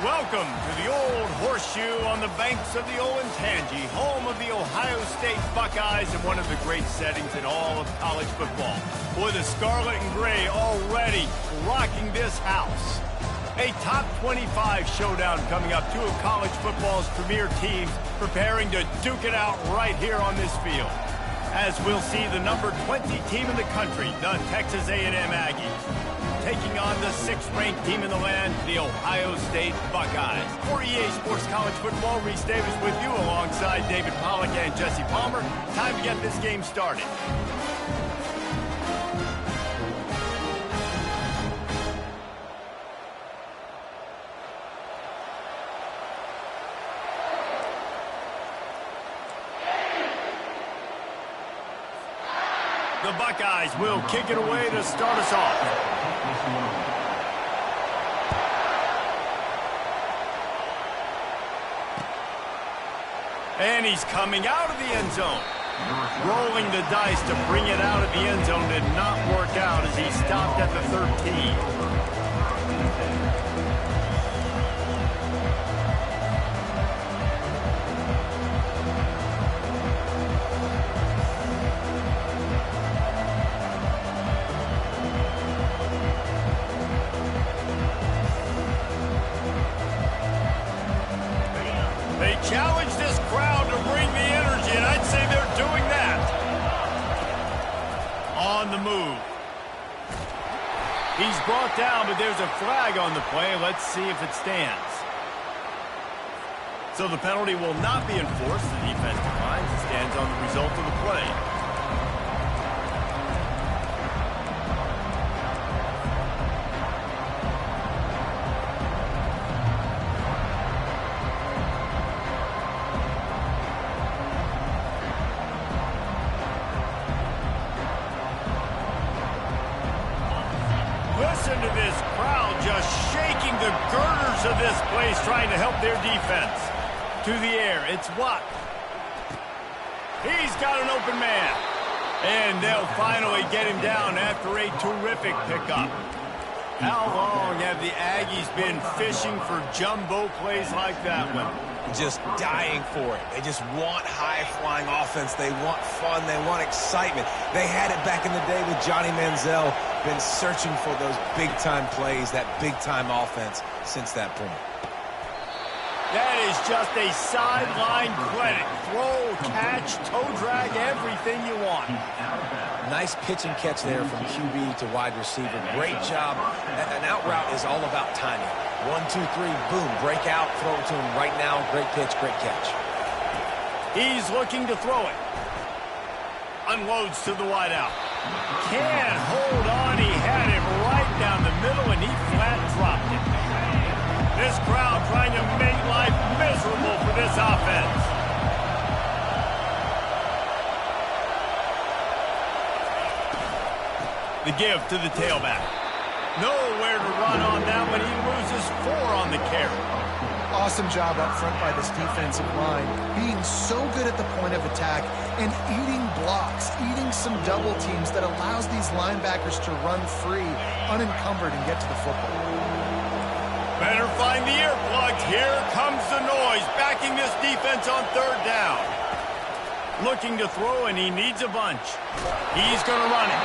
Welcome to the Old Horseshoe on the banks of the Olentangy, home of the Ohio State Buckeyes and one of the great settings in all of college football. Boy, the Scarlet and Gray already rocking this house. A top 25 showdown coming up. Two of college football's premier teams preparing to duke it out right here on this field. As we'll see the number 20 team in the country, the Texas A&M Aggies, taking on the 6th-ranked team in the land, the Ohio State Buckeyes. For EA Sports College Football, Reese Davis with you alongside David Pollack and Jesse Palmer. Time to get this game started. The Buckeyes will kick it away to start us off. And he's coming out of the end zone. Rolling the dice to bring it out of the end zone did not work out as he stopped at the 13. They challenge this crowd to bring the energy, and I'd say they're doing that. On the move. He's brought down, but there's a flag on the play. Let's see if it stands. So the penalty will not be enforced. The defense declines and stands on the result of the play. Listen to this crowd just shaking the girders of this place, trying to help their defense. To the air, it's Watt. He's got an open man. And they'll finally get him down after a terrific pickup. How long have the Aggies been fishing for jumbo plays like that one? Just dying for it. They just want high-flying offense. They want fun. They want excitement. They had it back in the day with Johnny Manziel. Been searching for those big-time plays, that big-time offense since that point. That is just a sideline clinic. Throw, catch, toe drag, everything you want. Nice pitch and catch there from QB to wide receiver. Great job. An out route is all about timing. 1, 2, 3, boom, break out, throw it to him right now. Great pitch, great catch. He's looking to throw it. Unloads to the wideout. Can't hold on. He had him right down the middle, and he flat dropped it. This crowd trying to make life miserable for this offense. The give to the tailback. Nowhere to run on that one. He loses 4 on the carry. Awesome job up front by this defensive line, being so good at the point of attack and eating blocks, eating some double teams that allows these linebackers to run free, unencumbered, and get to the football. Better find the earplugs. Here comes the noise, backing this defense on 3rd down. Looking to throw, and he needs a bunch. He's going to run it.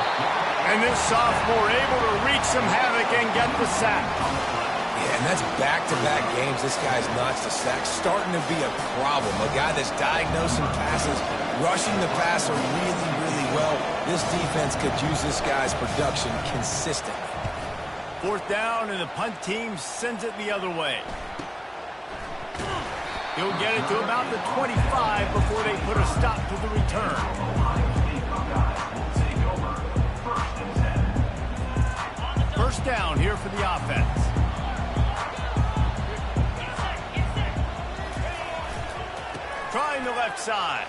And this sophomore able to wreak some havoc and get the sack. Yeah, and that's back-to-back games. This guy's notched a sack. Starting to be a problem. A guy that's diagnosing passes, rushing the passer really, really well. This defense could use this guy's production consistently. 4th down, and the punt team sends it the other way. He'll get it to about the 25 before they put a stop to the return. First down here for the offense. Trying the left side.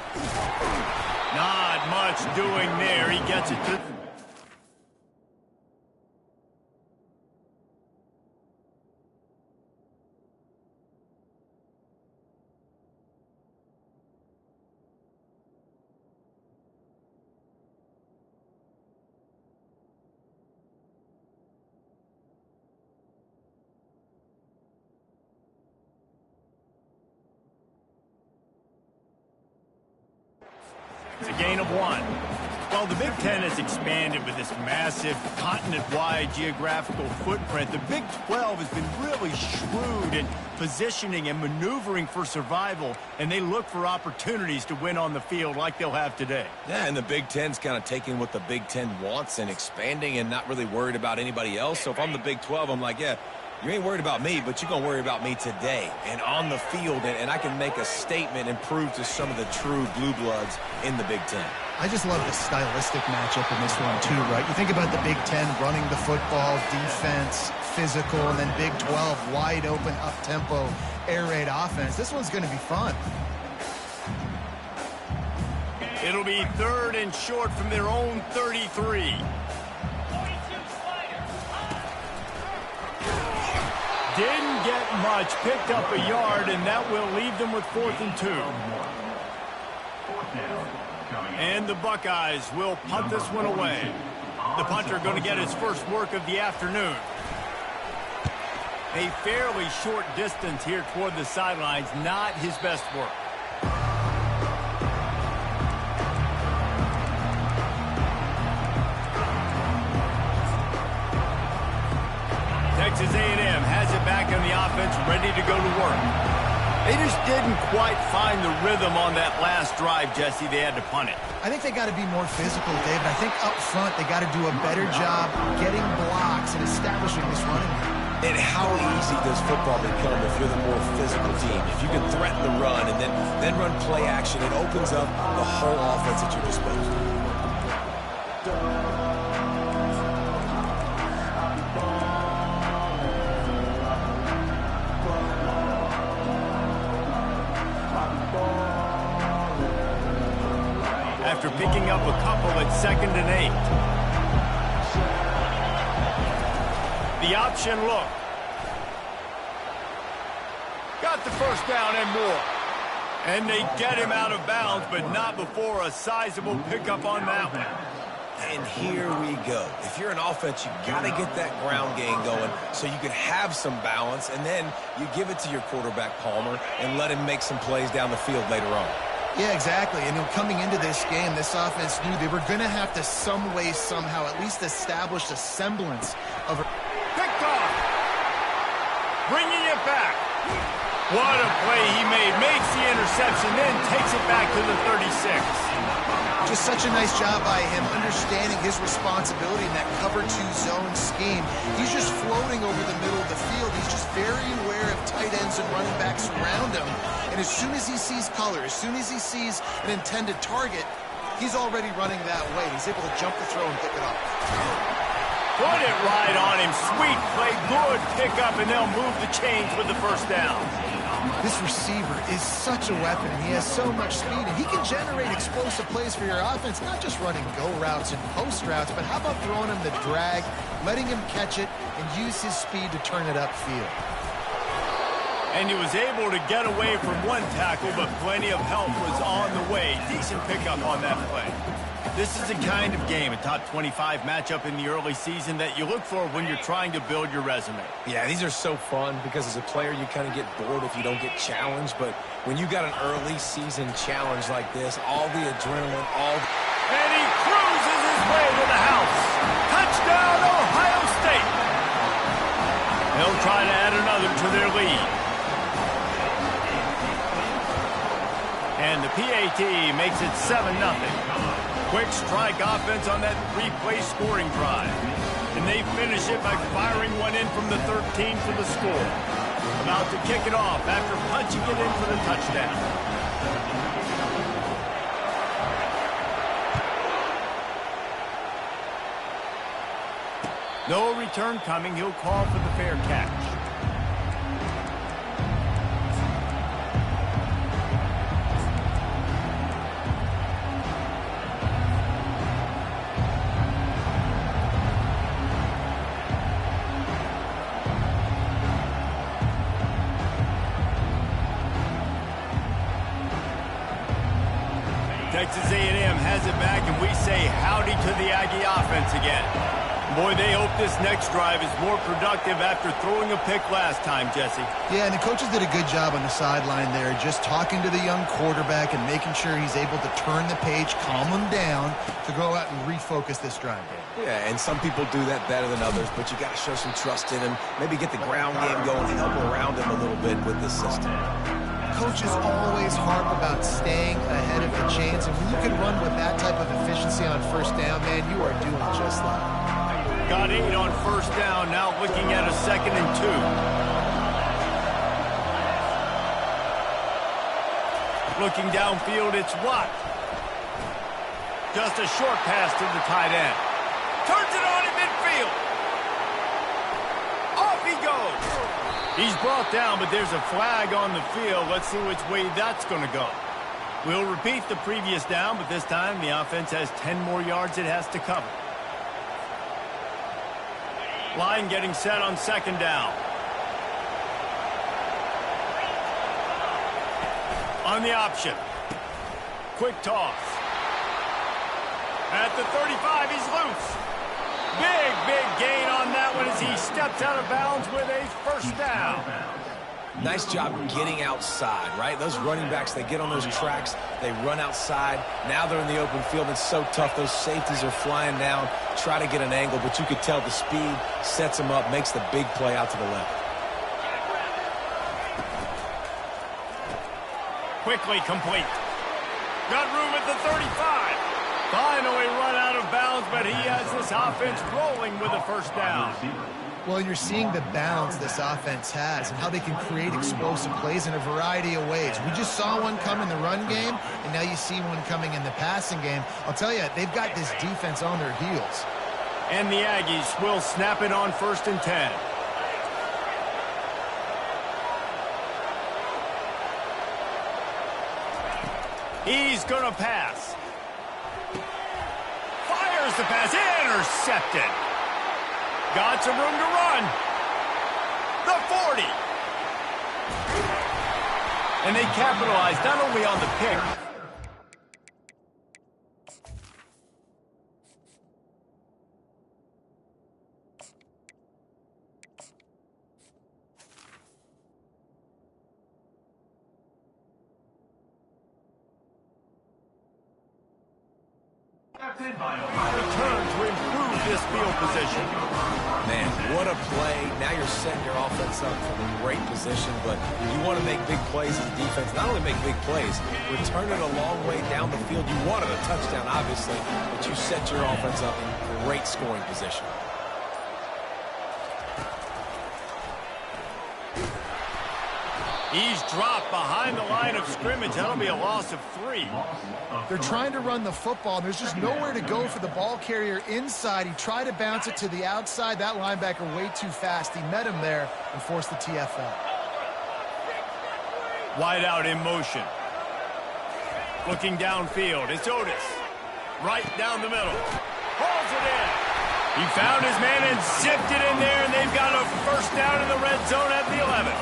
Not much doing there. He gets it to... It's a gain of 1. Well, the Big Ten has expanded with this massive continent-wide geographical footprint. The Big 12 has been really shrewd in positioning and maneuvering for survival, and they look for opportunities to win on the field like they'll have today. Yeah, and the Big Ten's kind of taking what the Big Ten wants and expanding and not really worried about anybody else. So if I'm the Big 12, I'm like, yeah, you ain't worried about me, but you're going to worry about me today and on the field, and I can make a statement and prove to some of the true blue bloods in the Big Ten. I just love the stylistic matchup in this one, too, right? You think about the Big Ten running the football, defense, physical, and then Big 12, wide open, up-tempo, air raid offense. This one's going to be fun. It'll be 3rd and short from their own 33. Didn't get much, picked up a yard, and that will leave them with 4th and 2. And the Buckeyes will punt this one away. The punter going to get his first work of the afternoon. A fairly short distance here toward the sidelines, not his best work. Texas A&M has it back on the offense, ready to go to work. They just didn't quite find the rhythm on that last drive, Jesse. They had to punt it. I think they got to be more physical, David. I think up front they got to do a better job getting blocks and establishing this running game. And how easy does football become if you're the more physical team? If you can threaten the run and then run play action, it opens up the whole offense at your disposal. After picking up a couple at 2nd and 8. The option look. Got the first down and more. And they get him out of bounds, but not before a sizable pickup on that one. And here we go. If you're an offense, you got to get that ground game going so you can have some balance, and then you give it to your quarterback, Palmer, and let him make some plays down the field later on. Yeah, exactly. And coming into this game, this offense knew they were going to have to some way, somehow, at least establish a semblance of a... Picked off. Bringing it back. What a play he made. Makes the interception, then takes it back to the 36. Just such a nice job by him, understanding his responsibility in that cover 2 zone scheme. He's just floating over the middle of the field. He's just very aware of tight ends and running backs around him. And as soon as he sees color, as soon as he sees an intended target, he's already running that way. He's able to jump the throw and pick it up. Put it right on him. Sweet play, good pickup, and they'll move the chains with the first down. This receiver is such a weapon, and he has so much speed, and he can generate explosive plays for your offense, not just running go routes and post routes, but how about throwing him the drag, letting him catch it, and use his speed to turn it upfield. And he was able to get away from one tackle, but plenty of help was on the way. Decent pickup on that play. This is the kind of game, a top 25 matchup in the early season, that you look for when you're trying to build your resume. Yeah, these are so fun because as a player you kind of get bored if you don't get challenged, but when you got an early season challenge like this, all the adrenaline, And he cruises his way to the house. Touchdown, Ohio State. They'll try to add another to their lead. And the PAT makes it 7-0. Quick strike offense on that 3-play scoring drive. And they finish it by firing one in from the 13 for the score. About to kick it off after punching it in for the touchdown. No return coming. He'll call for the fair catch. Texas A&M has it back, and we say howdy to the Aggie offense again. Boy, they hope this next drive is more productive after throwing a pick last time, Jesse. Yeah, and the coaches did a good job on the sideline there, just talking to the young quarterback and making sure he's able to turn the page, calm him down to go out and refocus this drive. Yeah, and some people do that better than others, but you got to show some trust in him, maybe get the ground game going, help around him a little bit with this system. Coaches always harp about staying ahead of the chains, and when you can run with that type of efficiency on first down, man, you are doing just that. Got 8 on first down, now looking at a 2nd and 2. Looking downfield, it's Watt. Just a short pass to the tight end. Turns it on in midfield. Off he goes. He's brought down, but there's a flag on the field. Let's see which way that's going to go. We'll repeat the previous down, but this time the offense has 10 more yards it has to cover. Line getting set on 2nd down. On the option. Quick toss. At the 35, he's loose. Big gain on that one as he steps out of bounds with a first down. Nice job getting outside, right? Those running backs, they get on those tracks, they run outside. Now they're in the open field. It's so tough. Those safeties are flying down, try to get an angle, but you could tell the speed sets them up, makes the big play out to the left. Quickly complete. Got room at the 35. Finally run out of bounds, but he has this offense rolling with a first down. Well, you're seeing the balance this offense has and how they can create explosive plays in a variety of ways. We just saw one come in the run game, and now you see one coming in the passing game. I'll tell you, they've got this defense on their heels. And the Aggies will snap it on 1st and 10. He's going to pass. Fires the pass. Intercepted. Got some room to run. The 40. And they capitalized not only on the pick. Return to improve this field position. Man, what a play. Now you're setting your offense up for a great position, but you want to make big plays as a defense. Not only make big plays, return it a long way down the field. You wanted a touchdown, obviously, but you set your offense up in great scoring position. He's dropped behind the line of scrimmage. That'll be a loss of 3. They're trying to run the football. There's just nowhere to go for the ball carrier inside. He tried to bounce it to the outside. That linebacker way too fast. He met him there and forced the TFL. Wide out in motion. Looking downfield. It's Otis. Right down the middle. Hauls it in. He found his man and zipped it in there, and they've got a first down in the red zone at the 11.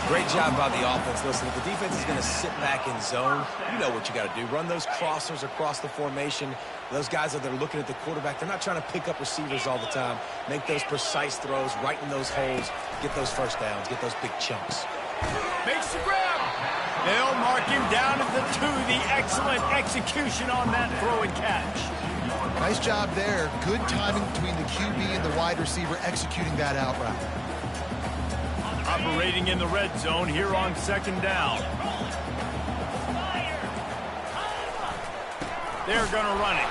Great job by the offense. Listen, if the defense is going to sit back in zone, you know what you got to do. Run those crossers across the formation. Those guys that are looking at the quarterback, they're not trying to pick up receivers all the time. Make those precise throws, right in those holes, get those first downs, get those big chunks. Makes the grab. They'll mark him down at the 2. The excellent execution on that throw and catch. Nice job there. Good timing between the QB and the wide receiver executing that out route. Operating in the red zone here on 2nd down. They're going to run it.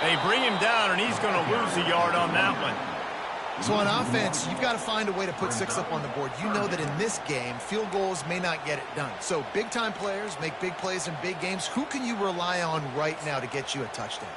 They bring him down, and he's going to lose a yard on that one. So on offense, you've got to find a way to put 6 up on the board. You know that in this game, field goals may not get it done. So big-time players make big plays in big games. Who can you rely on right now to get you a touchdown?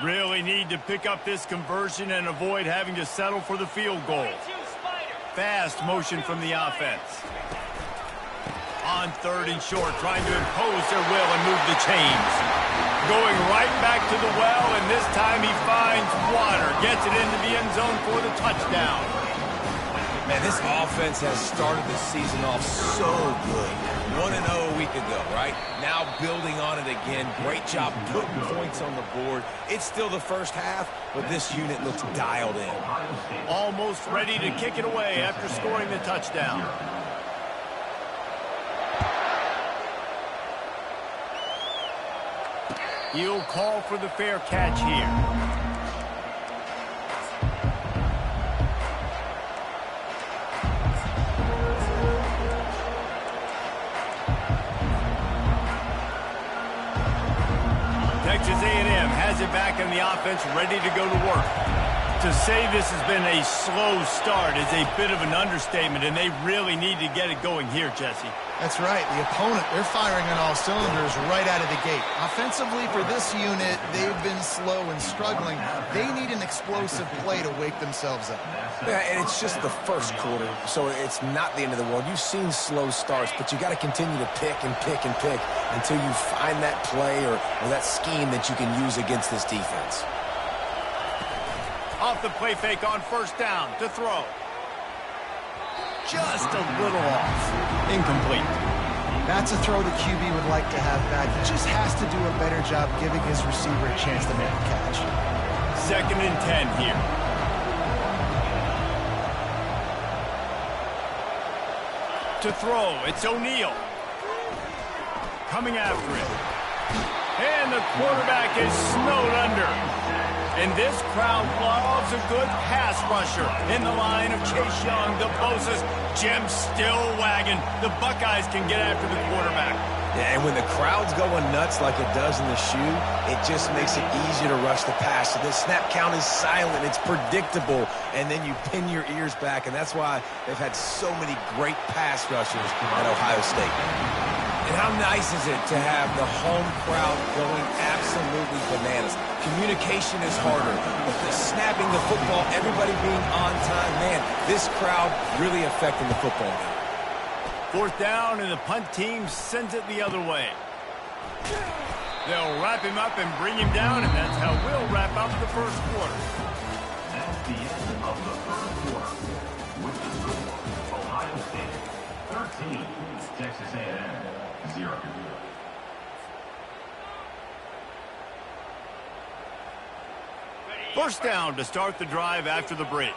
Really need to pick up this conversion and avoid having to settle for the field goal. Fast motion from the offense. On on 3rd and short, trying to impose their will and move the chains. Going right back to the well, and this time he finds water. Gets it into the end zone for the touchdown. Man, this offense has started the season off so good. 1-0 a week ago, right? Now building on it again. Great job putting points on the board. It's still the first half, but this unit looks dialed in. Almost ready to kick it away after scoring the touchdown. He'll call for the fair catch here. Texas A&M has it back in the offense, ready to go to work. To say this has been a slow start is a bit of an understatement, and they really need to get it going here, Jesse. That's right. The opponent, they're firing on all cylinders right out of the gate. Offensively, for this unit, they've been slow and struggling. They need an explosive play to wake themselves up. Yeah, and it's just the first quarter, so it's not the end of the world. You've seen slow starts, but you got to continue to pick and pick and pick until you find that play or that scheme that you can use against this defense. Off the play fake on 1st down to throw. Just a little off. Incomplete. That's a throw the QB would like to have back. He just has to do a better job giving his receiver a chance to make a catch. 2nd and 10 here. To throw, it's O'Neal. Coming after it. And the quarterback is snowed under. And this crowd loves a good pass rusher in the line of Chase Young, the Bosa's. Jim still wagging. The Buckeyes can get after the quarterback. Yeah, and when the crowd's going nuts like it does in the shoe, it just makes it easier to rush the pass. So the snap count is silent. It's predictable. And then you pin your ears back. And that's why they've had so many great pass rushers at Ohio State. And how nice is it to have the home crowd going absolutely bananas? Communication is harder. But the snapping the football, everybody being on time, man, this crowd really affecting the football game. 4th down, and the punt team sends it the other way. They'll wrap him up and bring him down, and that's how we'll wrap up the first quarter. That's the end of the first quarter. With the score, Ohio State 13, Texas A&M 0. First down to start the drive after the break.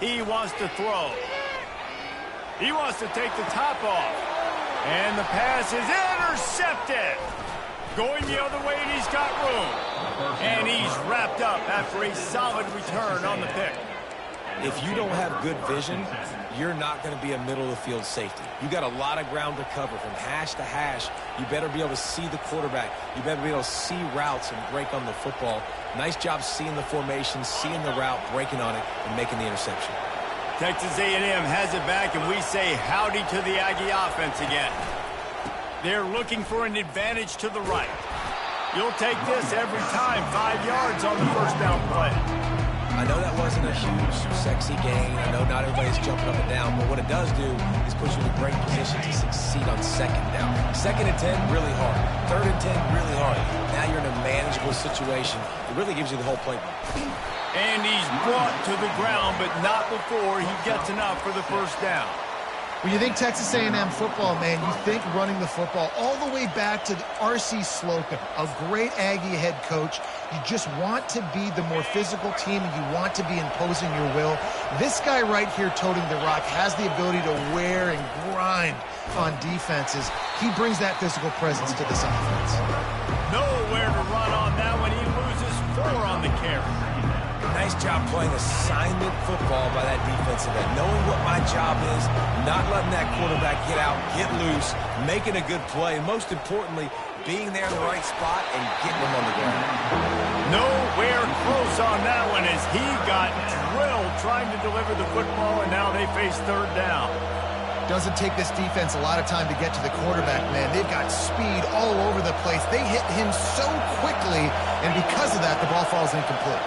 He wants to throw. He wants to take the top off. And the pass is intercepted. Going the other way, and he's got room. And he's wrapped up after a solid return on the pick. If you don't have good vision, you're not going to be a middle-of-the-field safety. You got a lot of ground to cover from hash to hash. You better be able to see the quarterback. You better be able to see routes and break on the football. Nice job seeing the formation, seeing the route, breaking on it, and making the interception. Texas A&M has it back, and we say howdy to the Aggie offense again. They're looking for an advantage to the right. You'll take this every time, 5 yards on the first down play. I know that wasn't a huge, sexy gain. I know not everybody's jumping up and down, but what it does do is put you in a great position to succeed on 2nd down. 2nd and 10, really hard. 3rd and 10, really hard. Now you're in a manageable situation. It really gives you the whole playbook. And he's brought to the ground, but not before he gets enough for the first down. When you think Texas A&M football, man, you think running the football all the way back to R.C. Slocum, a great Aggie head coach. You just want to be the more physical team, and you want to be imposing your will. This guy right here toting the rock has the ability to wear and grind on defenses. He brings that physical presence to this offense. Nowhere to run on that one. He loses 4 on the carry. Nice job playing assignment football by that defensive end. Knowing what my job is, not letting that quarterback get out, get loose, making a good play, and most importantly, being there in the right spot and getting him on the ground. Nowhere close on that one as he got drilled trying to deliver the football, and now they face 3rd down. Doesn't take this defense a lot of time to get to the quarterback, man. They've got speed all over the place. They hit him so quickly, and because of that, the ball falls incomplete.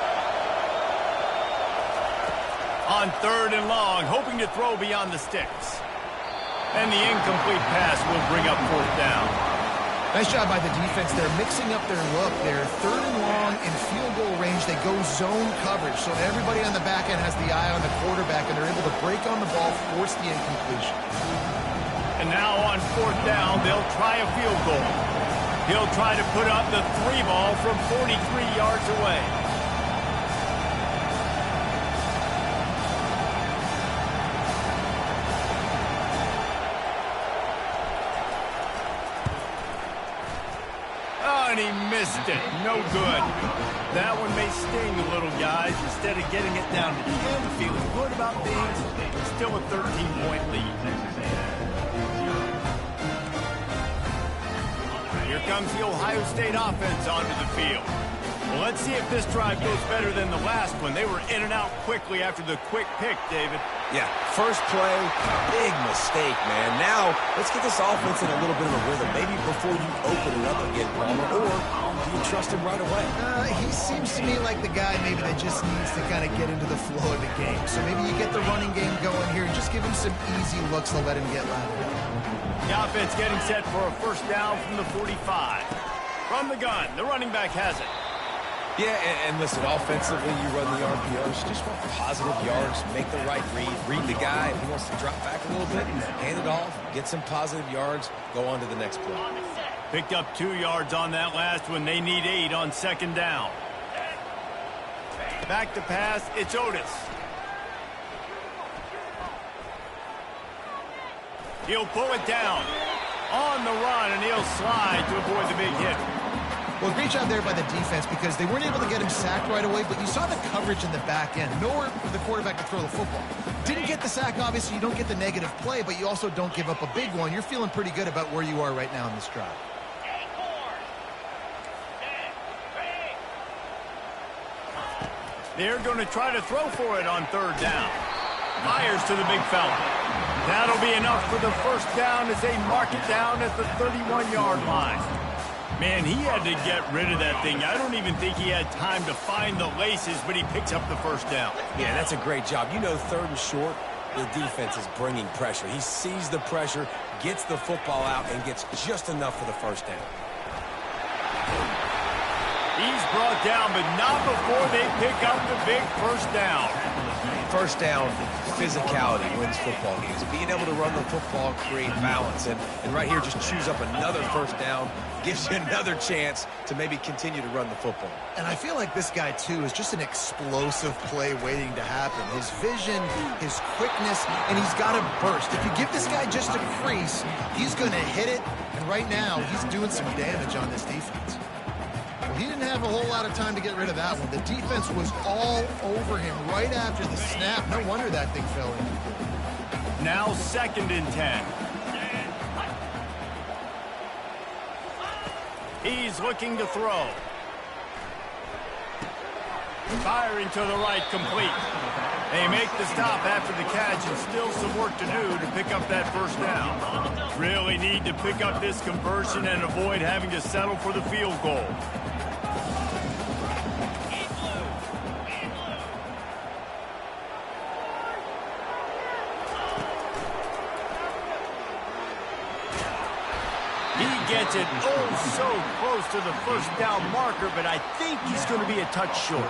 On 3rd and long, hoping to throw beyond the sticks. And the incomplete pass will bring up 4th down. Nice job by the defense. They're mixing up their look. They're 3rd and long in field goal range. They go zone coverage, so everybody on the back end has the eye on the quarterback, and they're able to break on the ball, force the incompletion. And now on 4th down, they'll try a field goal. He'll try to put up the 3 ball from 43 yards away. And he missed it. No good. That one may sting a little, guys. Instead of getting it down to 10, feeling good about things, still a 13-point lead. Here comes the Ohio State offense onto the field. Well, let's see if this drive goes better than the last one. They were in and out quickly after the quick pick, David. Yeah, first play, big mistake, man. Now, let's get this offense in a little bit of a rhythm. Maybe before you open it up again, Palmer, or do you trust him right away? He seems to me like the guy maybe that just needs to kind of get into the flow of the game. So maybe you get the running game going here and just give him some easy looks to let him get lateral. The offense getting set for a 1st down from the 45. From the gun, the running back has it. Yeah, and listen, offensively, you run the RPOs. Just want positive yards, make the right read the guy. If he wants to drop back a little bit, hand it off, get some positive yards, go on to the next play. Picked up 2 yards on that last one. They need 8 on 2nd down. Back to pass, it's Otis. He'll pull it down on the run, and he'll slide to avoid the big hit. Well, great job there by the defense because they weren't able to get him sacked right away, but you saw the coverage in the back end. Nowhere for the quarterback to throw the football. Didn't get the sack, obviously. You don't get the negative play, but you also don't give up a big one. You're feeling pretty good about where you are right now in this drive. They're going to try to throw for it on 3rd down. Fires to the big fella. That'll be enough for the 1st down as they mark it down at the 31-yard line. Man, he had to get rid of that thing. I don't even think he had time to find the laces, but he picks up the 1st down. Yeah, that's a great job. You know, 3rd and short, the defense is bringing pressure. He sees the pressure, gets the football out, and gets just enough for the 1st down. He's brought down, but not before they pick up the big 1st down. 1st down, physicality wins football games. Being able to run the football, create balance. And right here, just choose up another 1st down, gives you another chance to maybe continue to run the football. And I feel like this guy, too, is just an explosive play waiting to happen. His vision, his quickness, and he's got a burst. If you give this guy just a crease, he's going to hit it. And right now, he's doing some damage on this defense. Well, he didn't have a whole lot of time to get rid of that one. The defense was all over him right after the snap. No wonder that thing fell in. Now 2nd and 10. He's looking to throw. Firing to the right, complete. They make the stop after the catch and still some work to do to pick up that 1st down. Really need to pick up this conversion and avoid having to settle for the field goal. Gets it so close to the 1st down marker, but I think he's going to be a touch short.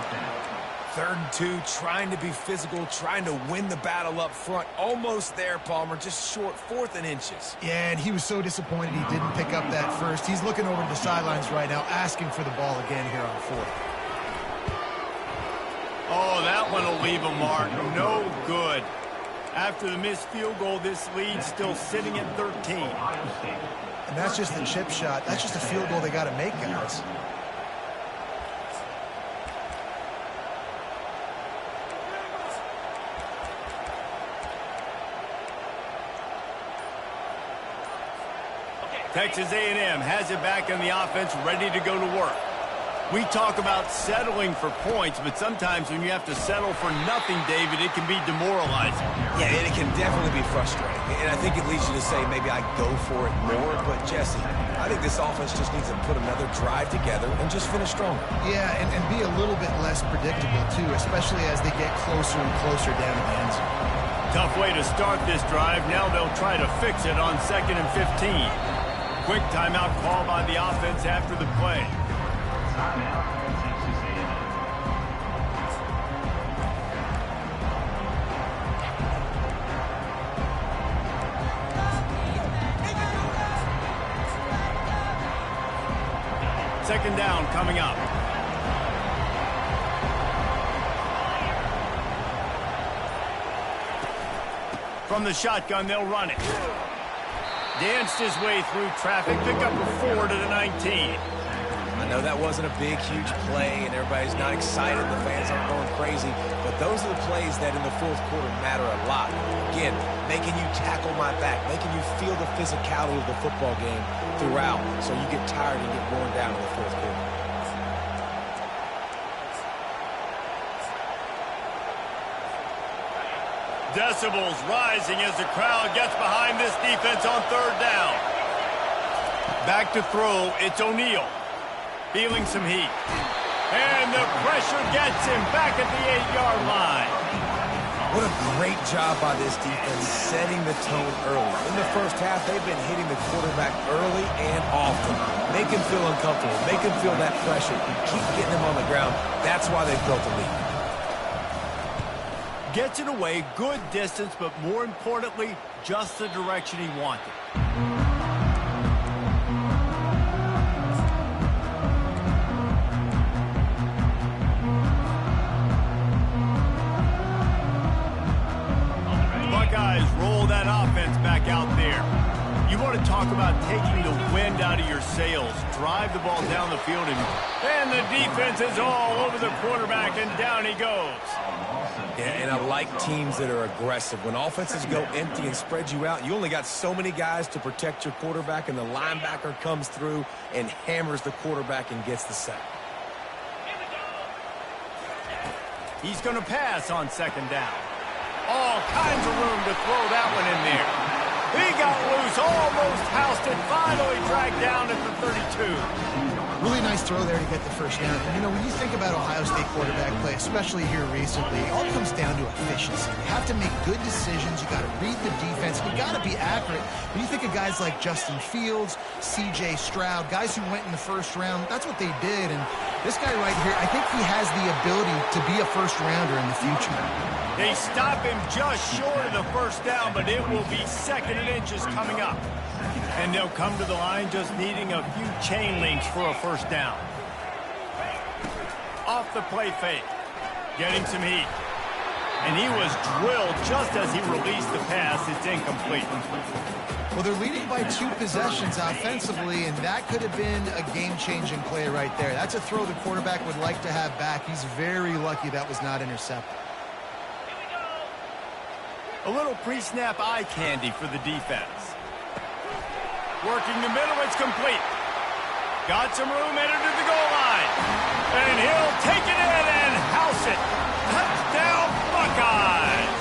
3rd and 2, trying to be physical, trying to win the battle up front. Almost there, Palmer, just short, 4th and inches. Yeah, and he was so disappointed he didn't pick up that 1st. He's looking over the sidelines right now, asking for the ball again here on 4th. Oh, that one will leave a mark. No good. After the missed field goal, this lead's still sitting at 13. And that's just the chip shot. That's just a field goal they got to make, guys. Texas A&M has it back in the offense, ready to go to work. We talk about settling for points, but sometimes when you have to settle for nothing, David, it can be demoralizing. Yeah, and it can definitely be frustrating. And I think it leads you to say maybe I go for it more. But, Jesse, I think this offense just needs to put another drive together and just finish stronger. Yeah, and be a little bit less predictable, too, especially as they get closer and closer down to the end zone. Tough way to start this drive. Now they'll try to fix it on 2nd and 15. Quick timeout call by the offense after the play. Timeout, Texas A&M. Second down coming up. From the shotgun, they'll run it. Danced his way through traffic, pick up a 4 to the 19. I know that wasn't a big, huge play, and everybody's not excited. The fans aren't going crazy. But those are the plays that in the fourth quarter matter a lot. Again, making you tackle my back, making you feel the physicality of the football game throughout so you get tired and get worn down in the fourth quarter. Decibels rising as the crowd gets behind this defense on third down. Back to throw, it's O'Neal. Feeling some heat. And the pressure gets him back at the 8-yard line. What a great job by this defense setting the tone early. In the first half, they've been hitting the quarterback early and often. Make him feel uncomfortable. Make him feel that pressure. Keep getting him on the ground. That's why they've built a lead. Gets it away, good distance, but more importantly, just the direction he wanted. Buckeyes roll that offense back out there. You want to talk about taking the wind out of your sails. Drive the ball down the field, and the defense is all over the quarterback, and down he goes. Yeah, and I like teams that are aggressive. When offenses go empty and spread you out, you only got so many guys to protect your quarterback, and the linebacker comes through and hammers the quarterback and gets the sack. He's going to pass on second down. All kinds of room to throw that one in there. He got loose, almost housed it, finally dragged down at the 32. Really nice throw there to get the first down. And, you know, when you think about Ohio State quarterback play, especially here recently, it all comes down to efficiency. You have to make good decisions. You got to read the defense. You got to be accurate. When you think of guys like Justin Fields, C.J. Stroud, guys who went in the first round, that's what they did. And this guy right here, I think he has the ability to be a first-rounder in the future. They stop him just short of the first down, but it will be 2nd and inches coming up. And they'll come to the line just needing a few chain links for a first down. Off the play fake. Getting some heat. And he was drilled just as he released the pass. It's incomplete. Well, they're leading by 2 possessions offensively, and that could have been a game-changing play right there. That's a throw the quarterback would like to have back. He's very lucky that was not intercepted. A little pre-snap eye candy for the defense. Working the middle, it's complete. Got some room, entered to the goal line. And he'll take it in and house it. Touchdown, Buckeyes!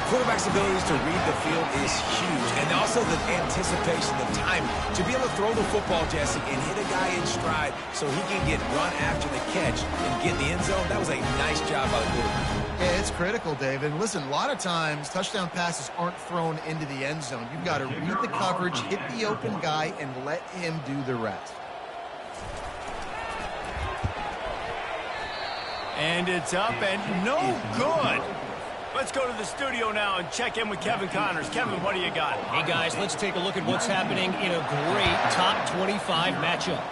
Quarterback's abilities to read the field is huge, and also the anticipation, the time to be able to throw the football, Jesse, and hit a guy in stride so he can get run after the catch and get in the end zone. That was a nice job by the quarterback. Yeah, it's critical, Dave. And listen, a lot of times touchdown passes aren't thrown into the end zone. You've got to read the coverage, hit the open guy, and let him do the rest. And it's up and no good. Let's go to the studio now and check in with Kevin Connors. Kevin, what do you got? Hey, guys, let's take a look at what's happening in a great top 25 matchup.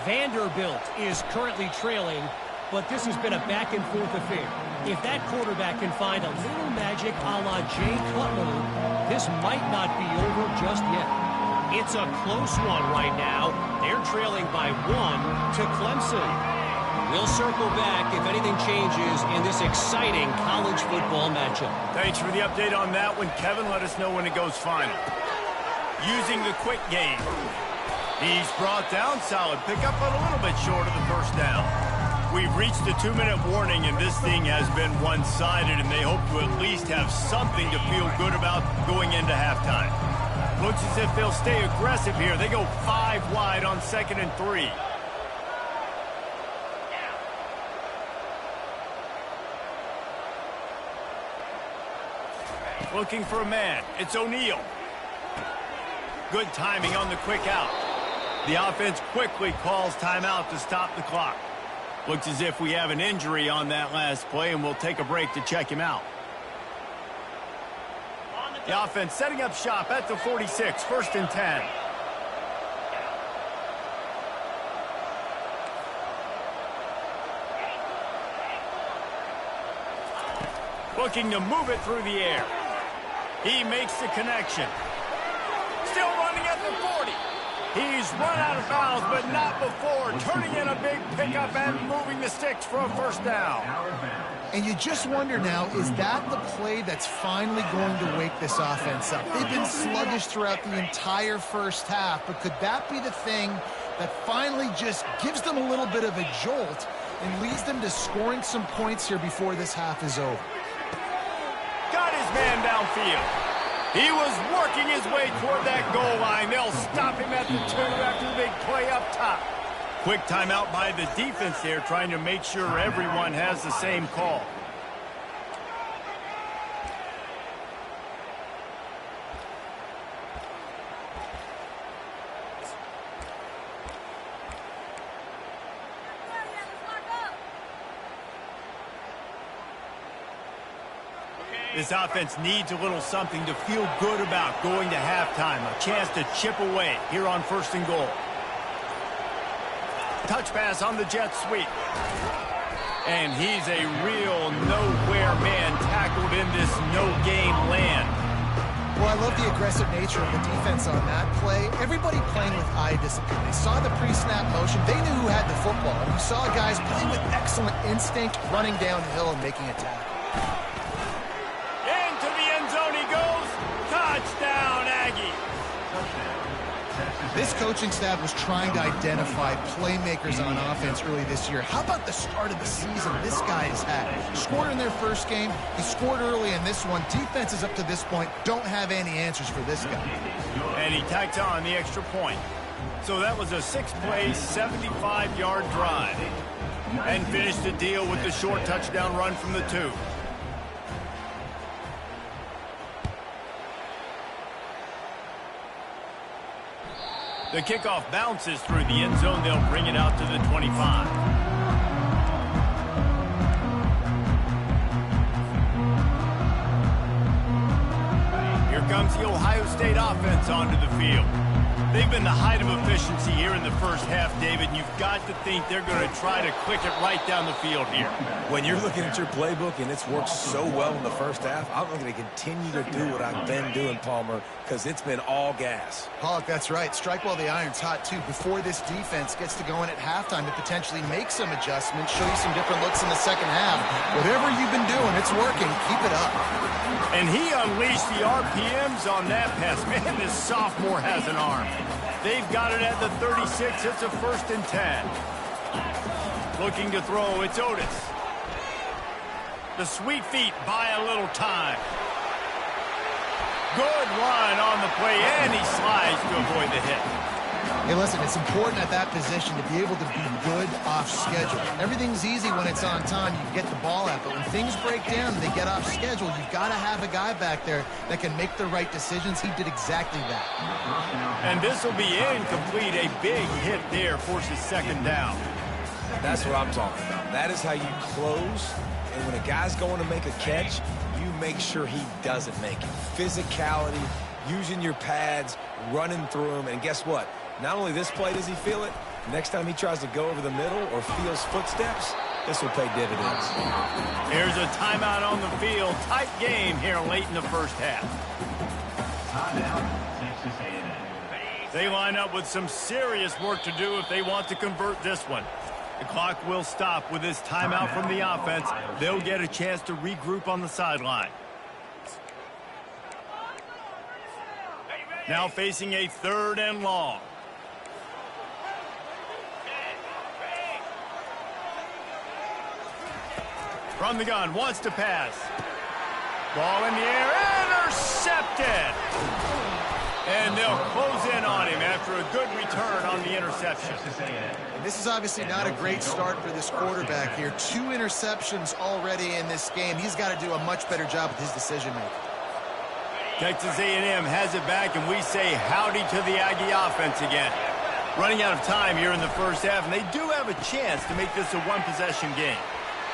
Vanderbilt is currently trailing, but this has been a back-and-forth affair. If that quarterback can find a little magic a la Jay Cutler, this might not be over just yet. It's a close one right now. They're trailing by 1 to Clemson. We'll circle back if anything changes in this exciting college football matchup. Thanks for the update on that one, Kevin. Let us know when it goes final. Using the quick game. He's brought down, solid pickup, but a little bit short of the first down. We've reached the 2-minute warning, and this thing has been one-sided, and they hope to at least have something to feel good about going into halftime. Looks as if they'll stay aggressive here. They go 5 wide on 2nd and 3. Looking for a man. It's O'Neal. Good timing on the quick out. The offense quickly calls timeout to stop the clock. Looks as if we have an injury on that last play, and we'll take a break to check him out. The offense setting up shop at the 46, 1st and 10. Looking to move it through the air. He makes the connection. Still running at the 40. He's run out of bounds, but not before. Turning in a big pickup and moving the sticks for a 1st down. And you just wonder now, is that the play that's finally going to wake this offense up? They've been sluggish throughout the entire 1st half, but could that be the thing that finally just gives them a little bit of a jolt and leads them to scoring some points here before this half is over? Got his man downfield. He was working his way toward that goal line. They'll stop him at the 2 after the big play up top. Quick timeout by the defense there, trying to make sure everyone has the same call. This offense needs a little something to feel good about going to halftime. A chance to chip away here on 1st and goal. Touch pass on the jet sweep. And he's a real nowhere man tackled in this no-game land. Well, I love the aggressive nature of the defense on that play. Everybody playing with eye discipline. They saw the pre-snap motion. They knew who had the football. And you saw guys playing with excellent instinct, running downhill and making a tackle. Into the end zone he goes. Touchdown, Aggie. This coaching staff was trying to identify playmakers on offense early this year. How about the start of the season this guy has had? Scored in their 1st game. He scored early in this one. Defenses up to this point don't have any answers for this guy. And he tacked on the extra point. So that was a 6-play, 75-yard drive. And finished the deal with the short touchdown run from the 2. The kickoff bounces through the end zone. They'll bring it out to the 25. Here comes the Ohio State offense onto the field. They've been the height of efficiency here in the 1st half, David, and you've got to think they're going to try to click it right down the field here. When you're looking at your playbook and it's worked so well in the 1st half, I'm going to continue to do what I've been doing, Palmer, because it's been all gas. Pollock, that's right. Strike while the iron's hot, too. Before this defense gets to going at halftime to potentially make some adjustments, show you some different looks in the 2nd half. Whatever you've been doing, it's working. Keep it up. And he unleashed the RPMs on that pass. Man, this sophomore has an arm. They've got it at the 36. It's a 1st and 10. Looking to throw. It's Otis. The sweet feet buy a little time. Good run on the play, and he slides to avoid the hit. Hey, listen, it's important at that position to be able to be good off schedule. Everything's easy when it's on time. You get the ball out, but when things break down and they get off schedule, you've got to have a guy back there that can make the right decisions. He did exactly that. And this will be incomplete. A big hit there forces 2nd down. That's what I'm talking about. That is how you close. And when a guy's going to make a catch, you make sure he doesn't make it. Physicality, using your pads, running through them. And guess what? Not only this play does he feel it, next time he tries to go over the middle or feels footsteps, this will pay dividends. Here's a timeout on the field. Tight game here late in the 1st half. They line up with some serious work to do if they want to convert this one. The clock will stop with this timeout from the offense. They'll get a chance to regroup on the sideline. Now facing a 3rd and long. From the gun, wants to pass. Ball in the air, intercepted! And they'll close in on him after a good return on the interception. And this is obviously not a great start for this quarterback here. 2 interceptions already in this game. He's got to do a much better job with his decision-making. Texas A&M has it back, and we say howdy to the Aggie offense again. Running out of time here in the first half, and they do have a chance to make this a one-possession game.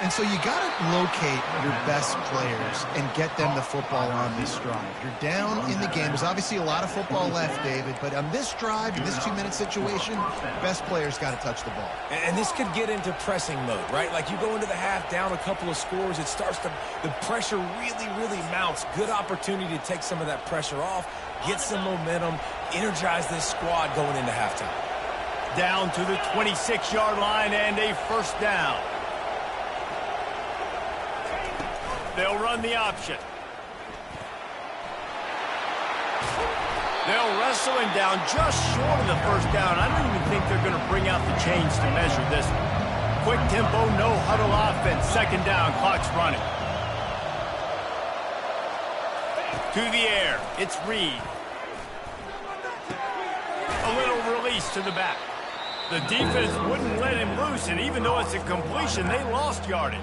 And so you got to locate your best players and get them the football on this drive. You're down in the game. There's obviously a lot of football left, David, but on this drive, in this 2-minute situation, best players got to touch the ball. And this could get into pressing mode, right? Like you go into the half down a couple of scores, it starts to, the pressure really mounts. Good opportunity to take some of that pressure off, get some momentum, energize this squad going into halftime. Down to the 26-yard line and a first down. They'll run the option. They'll wrestle him down just short of the first down. I don't even think they're going to bring out the chains to measure this one. Quick tempo, no huddle offense. Second down, clock's running. To the air, it's Reed. A little release to the back. The defense wouldn't let him loose, and even though it's a completion, they lost yardage.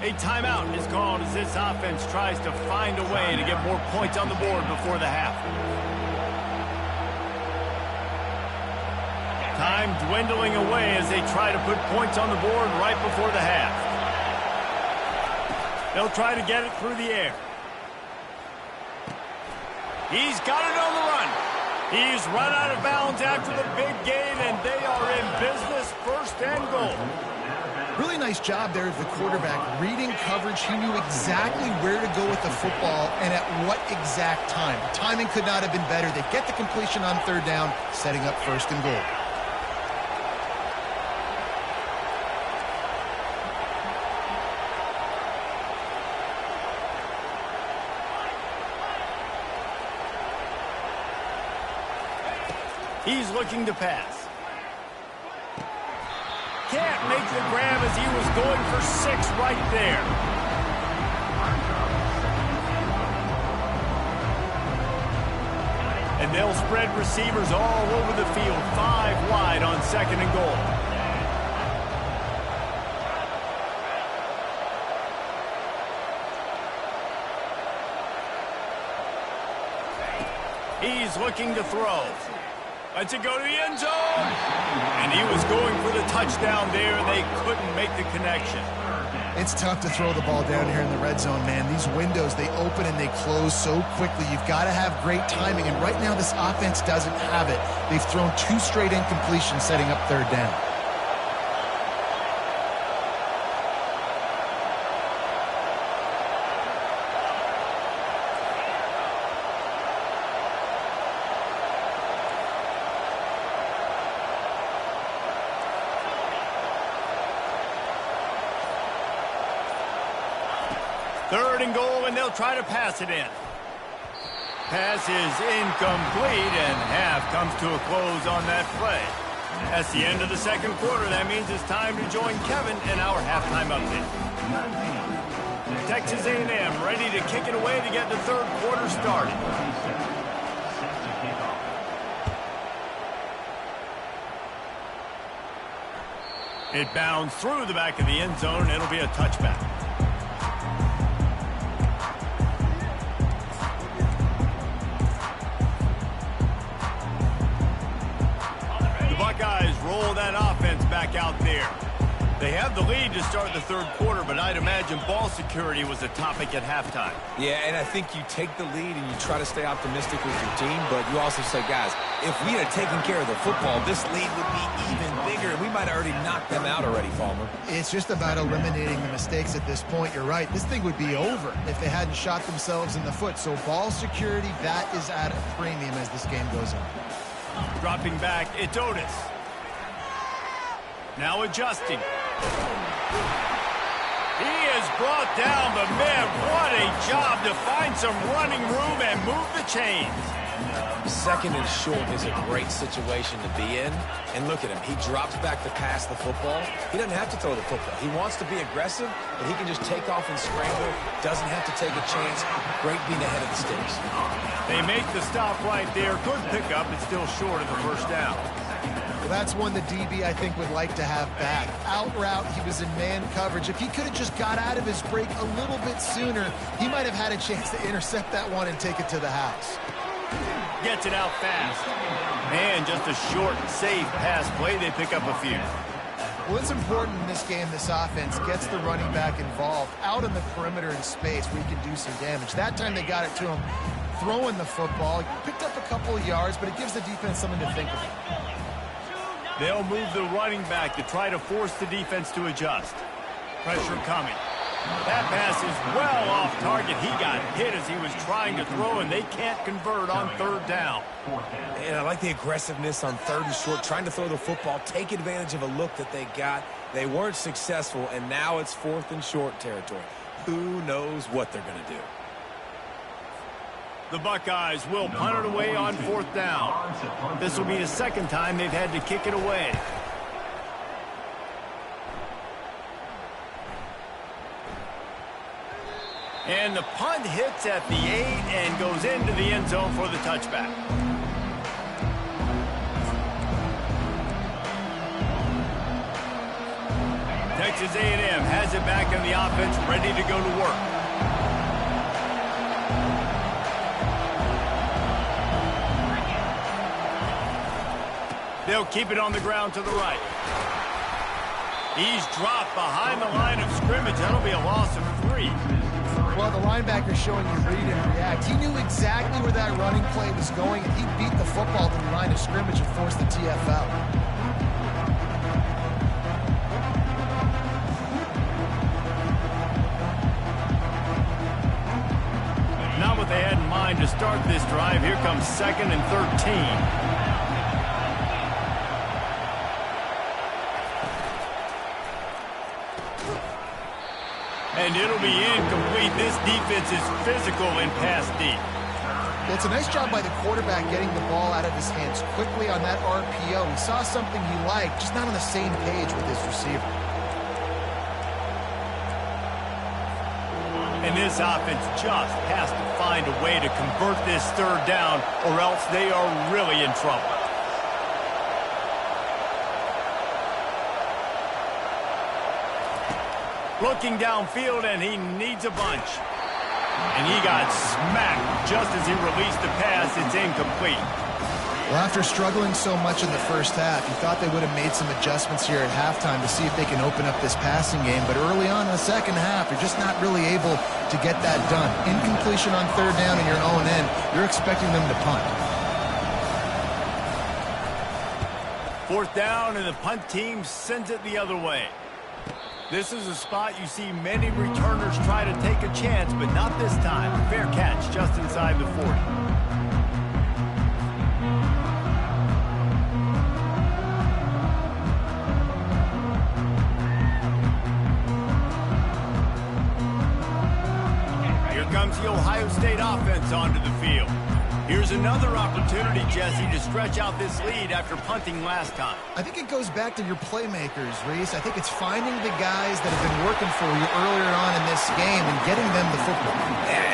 A timeout is called as this offense tries to find a way to get more points on the board before the half. Time dwindling away as they try to put points on the board right before the half. They'll try to get it through the air. He's got it on the run. He's run out of bounds after the big gain, and they are in business, first and goal. Really nice job there of the quarterback reading coverage. He knew exactly where to go with the football and at what exact time. The timing could not have been better. They get the completion on third down, setting up first and goal. He's looking to pass. Can't make the grab as he was going for 6 right there. And they'll spread receivers all over the field, 5 wide on second and goal. He's looking to throw. Lets it go to the end zone. And he was going for the touchdown there, and they couldn't make the connection. It's tough to throw the ball down here in the red zone, man. These windows, they open and they close so quickly. You've got to have great timing, and right now this offense doesn't have it. They've thrown 2 straight incompletions setting up third down. Third and goal, and they'll try to pass it in. Pass is incomplete, and half comes to a close on that play. That's the end of the second quarter. That means it's time to join Kevin in our halftime update. Texas A&M ready to kick it away to get the third quarter started. It bounds through the back of the end zone, and it'll be a touchback. Buckeyes roll that offense back out there. They have the lead to start the third quarter, but I'd imagine ball security was a topic at halftime. Yeah, and I think you take the lead and you try to stay optimistic with your team, but you also say, guys, if we had taken care of the football, this lead would be even bigger. We might have already knocked them out already, Palmer. It's just about eliminating the mistakes at this point. You're right. This thing would be over if they hadn't shot themselves in the foot. So ball security, that is at a premium as this game goes on. Dropping back, it's Otis. Now adjusting. He is brought down, but man, what a job to find some running room and move the chains. Second and short is a great situation to be in. And look at him. He drops back to pass the football. He doesn't have to throw the football. He wants to be aggressive, but he can just take off and scramble. Doesn't have to take a chance. Great being ahead of the sticks. They make the stop right there. Good pickup. It's still short of the first down. Well, that's one the DB, I think, would like to have back. Out route, he was in man coverage. If he could have just got out of his break a little bit sooner, he might have had a chance to intercept that one and take it to the house. Gets it out fast. Man, just a short, safe pass play. They pick up a few. Well, it's important in this game, this offense gets the running back involved out on the perimeter in space where he can do some damage. That time they got it to him throwing the football. He picked up a couple of yards, but it gives the defense something to think about. They'll move the running back to try to force the defense to adjust. Pressure coming. That pass is well off target. He got hit as he was trying to throw, and they can't convert on third down. And I like the aggressiveness on third and short, trying to throw the football, take advantage of a look that they got. They weren't successful, and now it's fourth and short territory. Who knows what they're going to do? The Buckeyes will punt it away on fourth down. This will be the second time they've had to kick it away. And the punt hits at the 8 and goes into the end zone for the touchback. Texas A&M has it back in the offense, ready to go to work. They'll keep it on the ground to the right. He's dropped behind the line of scrimmage. That'll be a loss of 3. Well, the linebacker's showing you read and react. He knew exactly where that running play was going, and he beat the football to the line of scrimmage and forced the TFL. Not what they had in mind to start this drive. Here comes 2nd and 13. And it'll be incomplete. This defense is physical and pass deep. Well, it's a nice job by the quarterback getting the ball out of his hands quickly on that RPO. He saw something he liked, just not on the same page with his receiver. And this offense just has to find a way to convert this third down, or else they are really in trouble. Looking downfield, and he needs a bunch. And he got smacked just as he released the pass. It's incomplete. Well, after struggling so much in the first half, you thought they would have made some adjustments here at halftime to see if they can open up this passing game. But early on in the second half, you're just not really able to get that done. Incompletion on third down in your own end, you're expecting them to punt. Fourth down, and the punt team sends it the other way. This is a spot you see many returners try to take a chance, but not this time. Fair catch just inside the 40. Here comes the Ohio State offense onto the field. Here's another opportunity, Jesse, to stretch out this lead after punting last time. I think it goes back to your playmakers, Reese. I think it's finding the guys that have been working for you earlier on in this game and getting them the football.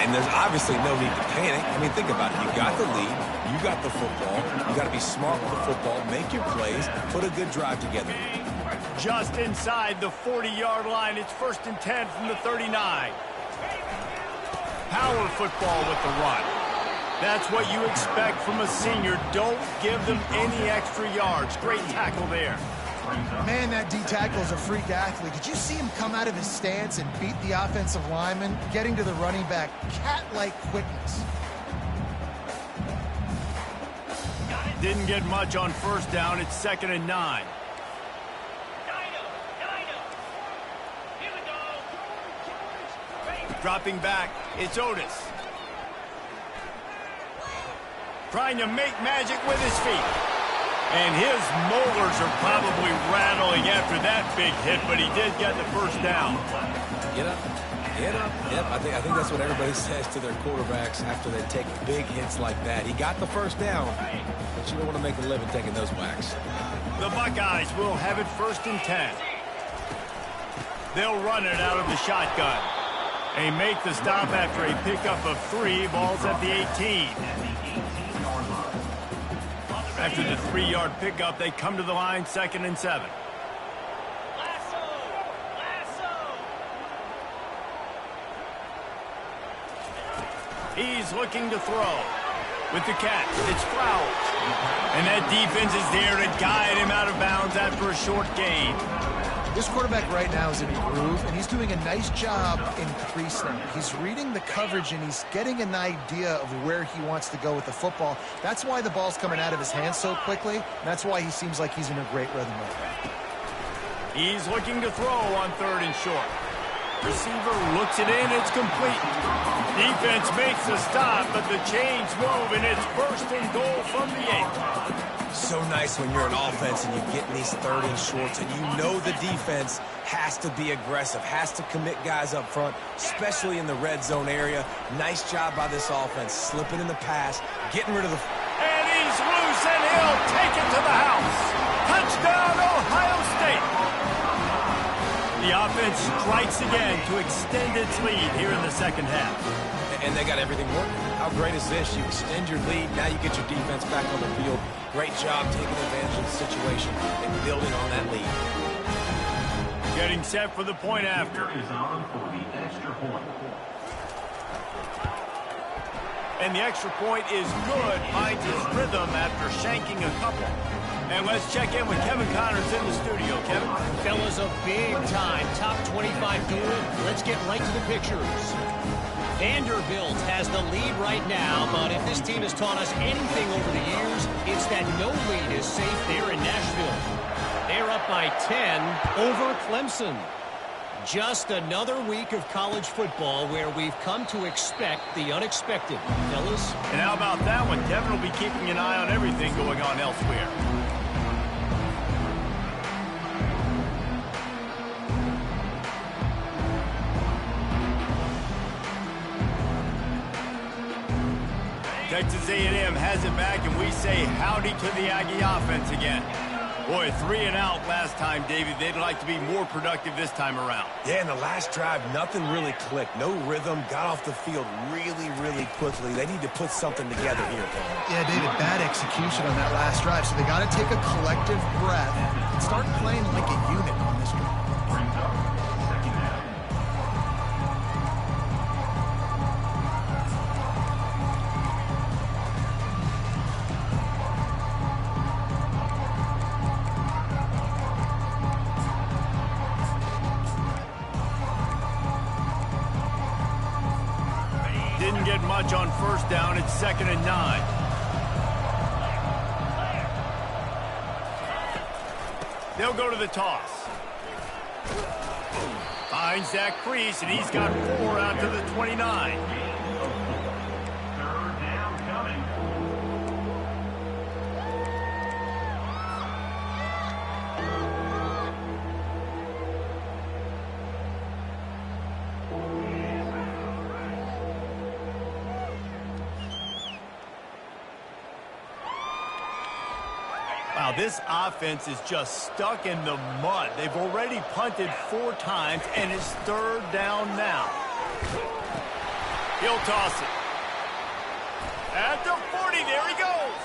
And there's obviously no need to panic. I mean, think about it. You got the lead. You got the football. You got to be smart with the football. Make your plays. Put a good drive together. Just inside the 40-yard line. It's 1st and 10 from the 39. Power football with the run. That's what you expect from a senior. Don't give them any extra yards. Great tackle there. Man, that D-tackle is a freak athlete. Did you see him come out of his stance and beat the offensive lineman, getting to the running back? Cat-like quickness. Didn't get much on first down. It's 2nd and 9. Dropping back, it's Otis. Trying to make magic with his feet. And his molars are probably rattling after that big hit, but he did get the first down. Get up. Get up. Yep, I think that's what everybody says to their quarterbacks after they take big hits like that. He got the first down, but you don't want to make a living taking those whacks. The Buckeyes will have it 1st and 10. They'll run it out of the shotgun. They make the stop after a pickup of 3. Ball's at the 18. After the 3-yard pickup, they come to the line 2nd and 7. He's looking to throw. With the catch, it's Flowers. And that defense is there to guide him out of bounds after a short gain. This quarterback right now is in a groove, and he's doing a nice job in pre-snap. He's reading the coverage, and he's getting an idea of where he wants to go with the football. That's why the ball's coming out of his hands so quickly, and that's why he seems like he's in a great rhythm right now. He's looking to throw on 3rd and short. Receiver looks it in, it's complete. Defense makes the stop, but the chains move, and it's 1st and goal from the 8. So nice when you're an offense and you get in these 3rd and shorts, and you know the defense has to be aggressive, has to commit guys up front, especially in the red zone area. Nice job by this offense, slipping in the pass, getting rid of the... And he's loose, and he'll take it to the house. Touchdown, Ohio State. The offense strikes again to extend its lead here in the 2nd half. And they got everything working. How great is this? You extend your lead, now you get your defense back on the field. Great job taking advantage of the situation and building on that lead. Getting set for the point after. Is on for the extra point. And the extra point is good. Finds his rhythm after shanking a couple. And let's check in with Kevin Connors in the studio. Kevin? Fellas, a big-time top 25 duel. Let's get right to the pictures. Vanderbilt has the lead right now, but if this team has taught us anything over the years, it's that no lead is safe there in Nashville. They're up by 10 over Clemson. Just another week of college football where we've come to expect the unexpected. Fellas? And how about that one? Kevin will be keeping an eye on everything going on elsewhere. Texas A&M has it back, and we say howdy to the Aggie offense again. Boy, 3 and out last time, David. They'd like to be more productive this time around. Yeah, in the last drive, nothing really clicked. No rhythm, got off the field really, really quickly. They need to put something together here, Paul. Yeah, David, bad execution on that last drive, so they got to take a collective breath and start playing like a unit on this drive. Brings up 2nd half. Didn't get much on 1st down. It's 2nd and 9. They'll go to the toss. Finds Zach Priest, and he's got 4 out to the 29. 3rd down coming. Wow, this offense is just stuck in the mud. They've already punted 4 times, and it's 3rd down now. He'll toss it. At the 40, there he goes.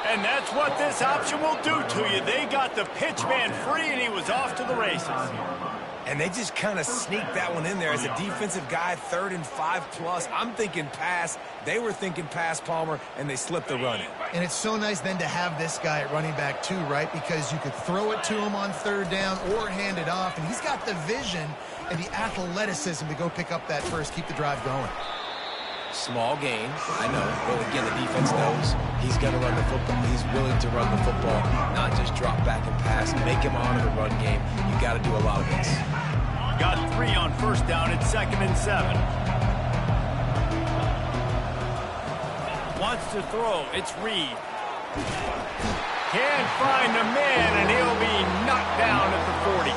And that's what this option will do to you. They got the pitch man free, and he was off to the races. And they just kind of sneaked that one in there as a defensive guy, 3rd and 5+. I'm thinking pass. They were thinking pass, Palmer, and they slipped the run in. And it's so nice then to have this guy at running back too, right? Because you could throw it to him on 3rd down or hand it off, and he's got the vision and the athleticism to go pick up that first, keep the drive going. Small gain, I know, but again, the defense knows he's going to run the football. He's willing to run the football, not just drop back and pass, make him honor the run game. You got to do a lot of this. Got 3 on 1st down. It's 2nd and 7. Wants to throw. It's Reed. Can't find the man, and he'll be knocked down at the 40.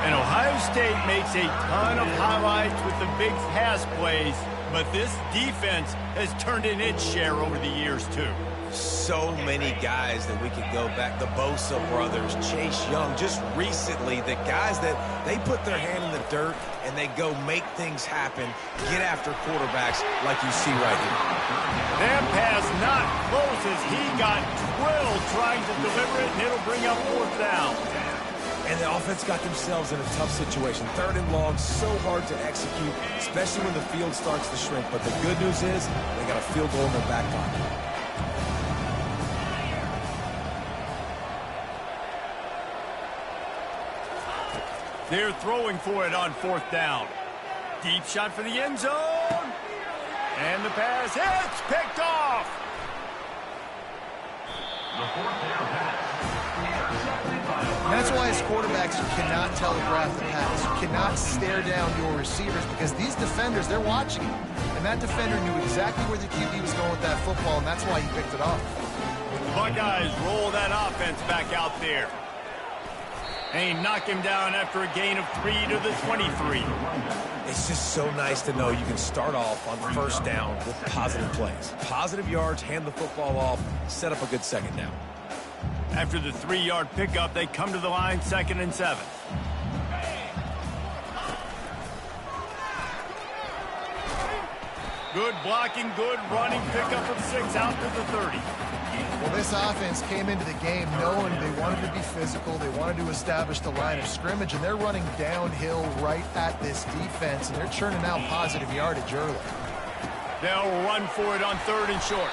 And Ohio State makes a ton of highlights with the big pass plays, but this defense has turned in its share over the years, too. So many guys that we could go back. The Bosa brothers, Chase Young, just recently, the guys that they put their hand in the dirt and they go make things happen, get after quarterbacks like you see right here. That pass not close as he got drilled trying to deliver it, and it'll bring up 4th down. And the offense got themselves in a tough situation. 3rd and long, so hard to execute, especially when the field starts to shrink. But the good news is they got a field goal in their back pocket. They're throwing for it on 4th down. Deep shot for the end zone. And the pass hits, picked off. The 4th down pass. Intercepted by Ohio. And that's why as quarterbacks, you cannot telegraph the pass. You cannot stare down your receivers because these defenders, they're watching you. And that defender knew exactly where the QB was going with that football, and that's why he picked it off. The Buckeyes roll that offense back out there. And he knocked him down after a gain of 3 to the 23. It's just so nice to know you can start off on 1st down with positive plays. Positive yards, hand the football off, set up a good 2nd down. After the 3-yard pickup, they come to the line 2nd and 7. Good blocking, good running, pickup of 6 out to the 30. Well, this offense came into the game knowing they wanted to be physical, they wanted to establish the line of scrimmage, and they're running downhill right at this defense, and they're churning out positive yardage early. They'll run for it on 3rd and short.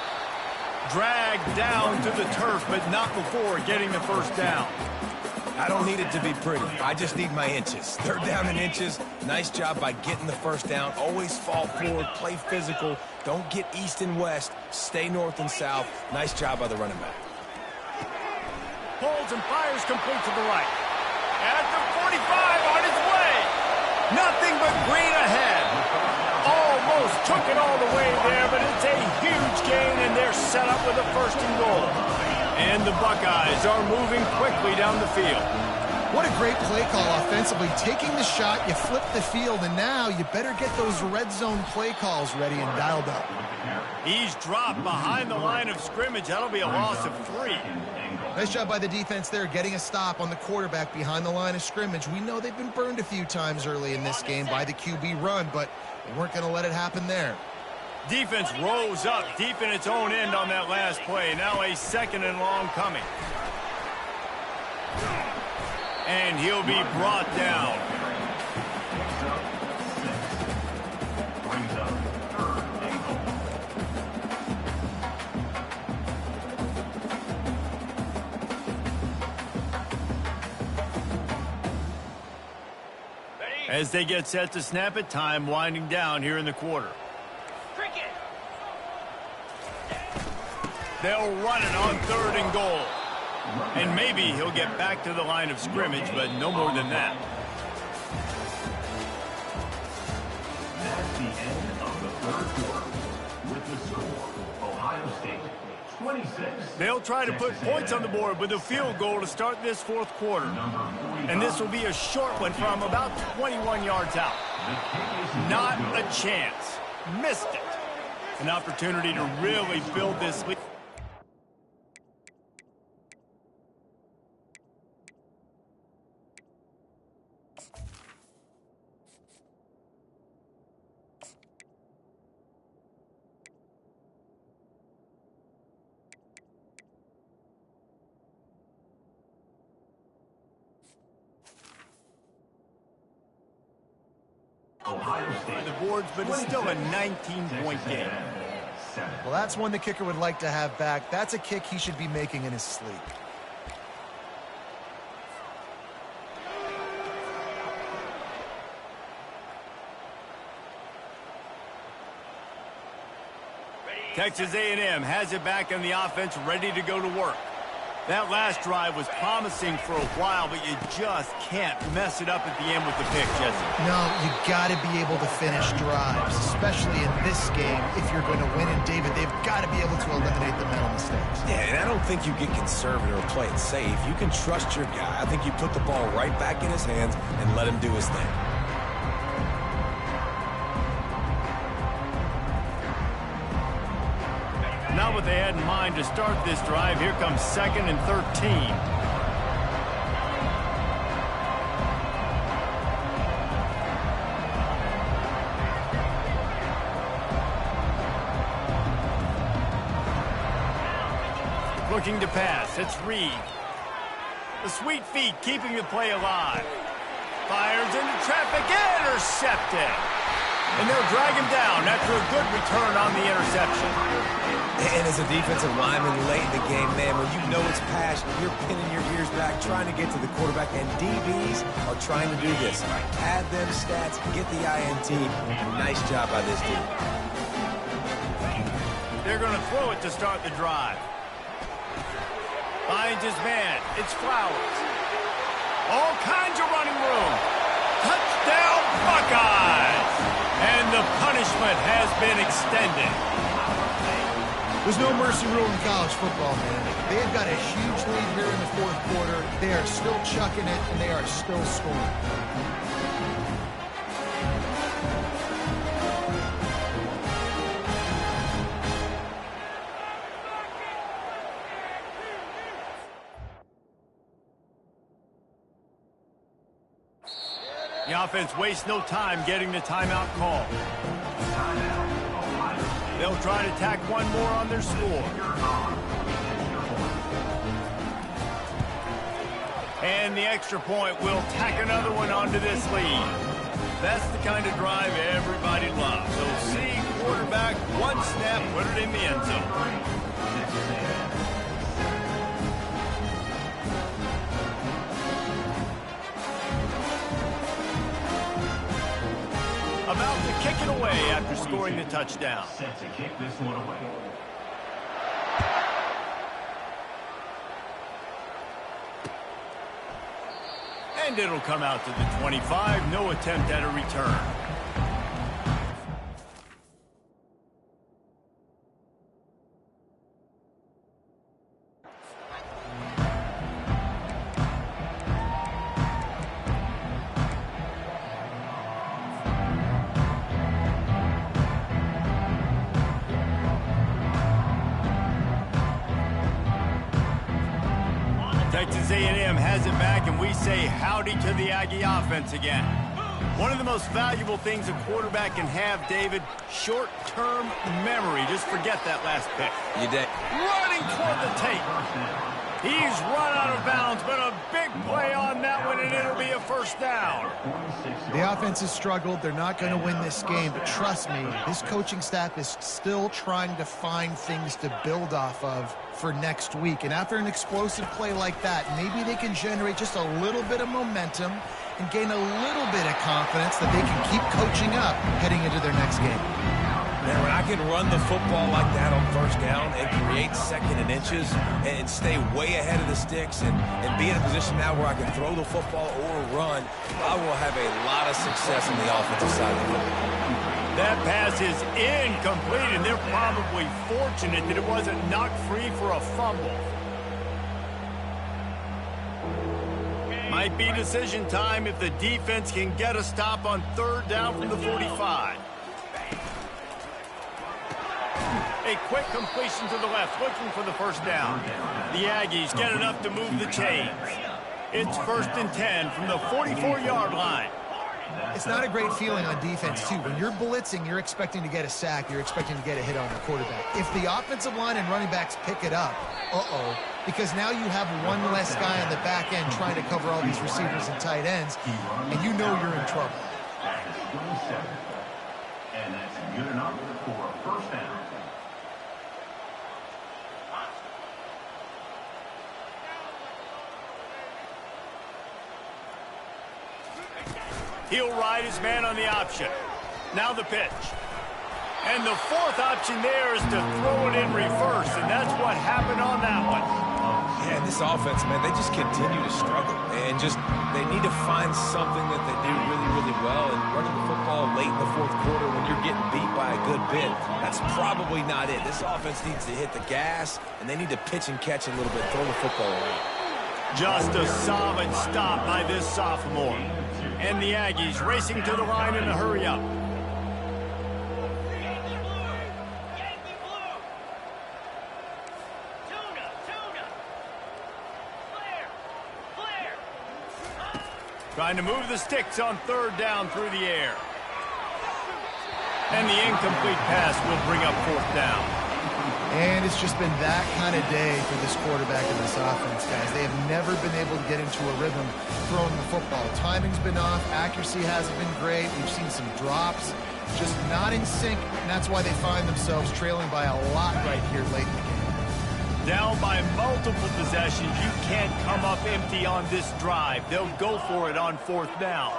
Dragged down to the turf, but not before getting the 1st down. I don't need it to be pretty. I just need my inches. 3rd down in inches. Nice job by getting the 1st down. Always fall forward, play physical. Don't get east and west. Stay north and south. Nice job by the running back. Pulls and fires complete to the right. At the 45 on his way. Nothing but green ahead. Almost took it all the way there, but it's a huge gain, and they're set up with a 1st and goal. And the Buckeyes are moving quickly down the field. What a great play call offensively. Taking the shot, you flip the field, and now you better get those red zone play calls ready and dialed up. He's dropped behind the line of scrimmage. That'll be a loss of 3. Nice job by the defense there, getting a stop on the quarterback behind the line of scrimmage. We know they've been burned a few times early in this game by the QB run, but they weren't going to let it happen there. Defense rose up deep in its own end on that last play. Now a 2nd and long coming. And he'll be brought down. Brings up 3rd and goal. As they get set to snap it, time winding down here in the quarter. They'll run it on 3rd and goal. And maybe he'll get back to the line of scrimmage, but no more than that. That's the end of the 3rd quarter. With the score, Ohio State 26. They'll try to put points on the board with a field goal to start this 4th quarter. And this will be a short one from about 21 yards out. Not a chance. Missed it. An opportunity to really build this lead. Ohio State. The boards, but it's still a 19-point game. Well, that's one the kicker would like to have back. That's a kick he should be making in his sleep. Texas A&M has it back in the offense, ready to go to work. That last drive was promising for a while, but you just can't mess it up at the end with the pick, Jesse. No, you got to be able to finish drives, especially in this game. If you're going to win, and David, they've got to be able to eliminate the mental mistakes. Yeah, and I don't think you get conservative or play it safe. You can trust your guy. I think you put the ball right back in his hands and let him do his thing. Not what they had in mind to start this drive. Here comes 2nd and 13. Looking to pass. It's Reed. The sweet feet keeping the play alive. Fires into traffic. Intercepted. And they'll drag him down after a good return on the interception. And as a defensive lineman late in the game, man, when you know it's passion, you're pinning your ears back, trying to get to the quarterback, and DBs are trying to do this. Add them stats, get the INT. Nice job by this team. They're going to throw it to start the drive. Finds his man. It's Flowers. All kinds of running room. Touchdown, Buckeyes! And the punishment has been extended. There's no mercy rule in college football, man. They've got a huge lead here in the fourth quarter. They are still chucking it, and they are still scoring. The offense wastes no time getting the timeout call. They'll try to tack one more on their score. And the extra point will tack another one onto this lead. That's the kind of drive everybody loves. So see quarterback, one snap, put it in the end zone. About to kick it away after scoring the touchdown. Set to kick this one away. And it'll come out to the 25. No attempt at a return. Texas A&M has it back, and we say howdy to the Aggie offense again. One of the most valuable things a quarterback can have, David, short-term memory. Just forget that last pick. You did. Running toward the tape. He's run out of bounds, but a big play on that one, and it'll be a first down. The offense has struggled. They're not going to win this game, but trust me, this coaching staff is still trying to find things to build off of for next week. And after an explosive play like that, maybe they can generate just a little bit of momentum and gain a little bit of confidence that they can keep coaching up heading into their next game. Man, when I can run the football like that on first down and create 2nd and inches and stay way ahead of the sticks and be in a position now where I can throw the football or run, I will have a lot of success on the offensive side of the ball. That pass is incomplete, and they're probably fortunate that it wasn't knocked free for a fumble. Might be decision time if the defense can get a stop on 3rd down from the 45. A quick completion to the left, looking for the first down. The Aggies get enough to move the chains. It's 1st and 10 from the 44-yard line. It's not a great feeling on defense, too. When you're blitzing, you're expecting to get a sack. You're expecting to get a hit on the quarterback. If the offensive line and running backs pick it up, because now you have one less guy on the back end trying to cover all these receivers and tight ends, and you know you're in trouble. And that's good enough for a first down. He'll ride his man on the option. Now the pitch. And the 4th option there is to throw it in reverse, and that's what happened on that one. Yeah, and this offense, man, they just continue to struggle. And they need to find something that they do really, really well. And running the football late in the fourth quarter when you're getting beat by a good bit, that's probably not it. This offense needs to hit the gas, and they need to pitch and catch a little bit, throw the football around. Just a solid stop by this sophomore. And the Aggies racing to the line in a hurry-up. Trying to move the sticks on third down through the air. And the incomplete pass will bring up fourth down. And it's just been that kind of day for this quarterback and this offense, guys. They have never been able to get into a rhythm throwing the football. Timing's been off. Accuracy hasn't been great. We've seen some drops. Just not in sync, and that's why they find themselves trailing by a lot right here late in the game. Down by multiple possessions, you can't come up empty on this drive. They'll go for it on fourth down.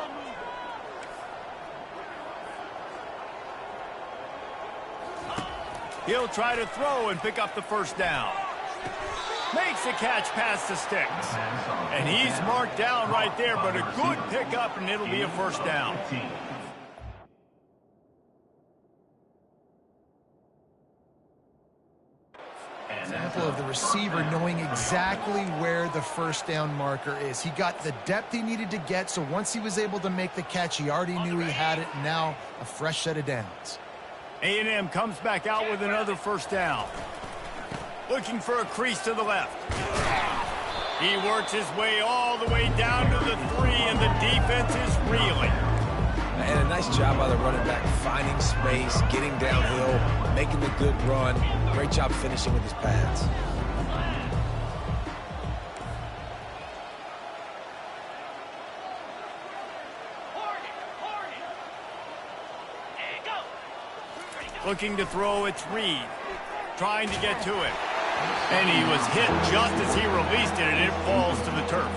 He'll try to throw and pick up the first down. Makes a catch past the sticks. And he's marked down right there, but a good pickup, and it'll be a first down. Example of the receiver knowing exactly where the first down marker is. He got the depth he needed to get, so once he was able to make the catch, he already knew he had it. Now a fresh set of downs. A&M comes back out with another first down. Looking for a crease to the left. He works his way all the way down to the 3, and the defense is reeling. And a nice job by the running back, finding space, getting downhill, making the good run. Great job finishing with his pads. Looking to throw, it's Reed. Trying to get to it. And he was hit just as he released it, and it falls to the turf.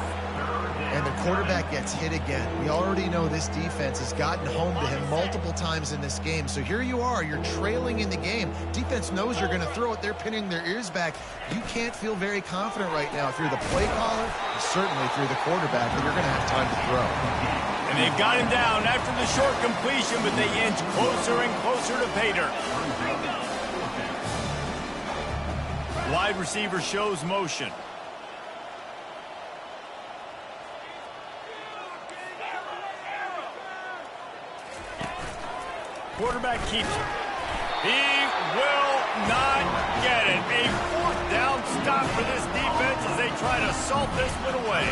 And the quarterback gets hit again. We already know this defense has gotten home to him multiple times in this game. So here you are, you're trailing in the game. Defense knows you're going to throw it. They're pinning their ears back. You can't feel very confident right now. If you're the play caller, and certainly if you're the quarterback, that you're going to have time to throw. And they've got him down after the short completion, but they inch closer and closer to pay dirt. Wide receiver shows motion. Quarterback keeps it. He will not get it. A fourth down stop for this defense as they try to salt this one away.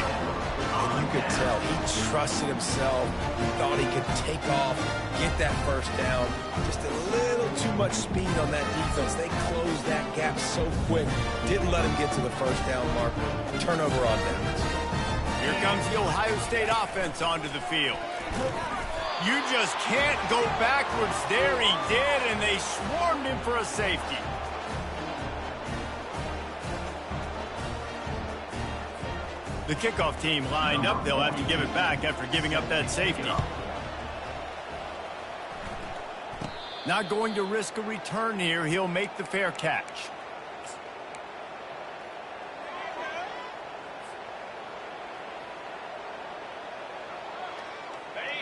And you could tell he trusted himself. He thought he could take off, get that first down. Just a little too much speed on that defense. They closed that gap so quick. Didn't let him get to the first down marker. Turnover on downs. Here comes the Ohio State offense onto the field. You just can't go backwards there. He did, and they swarmed him for a safety. The kickoff team lined up. They'll have to give it back after giving up that safety. Not going to risk a return here. He'll make the fair catch.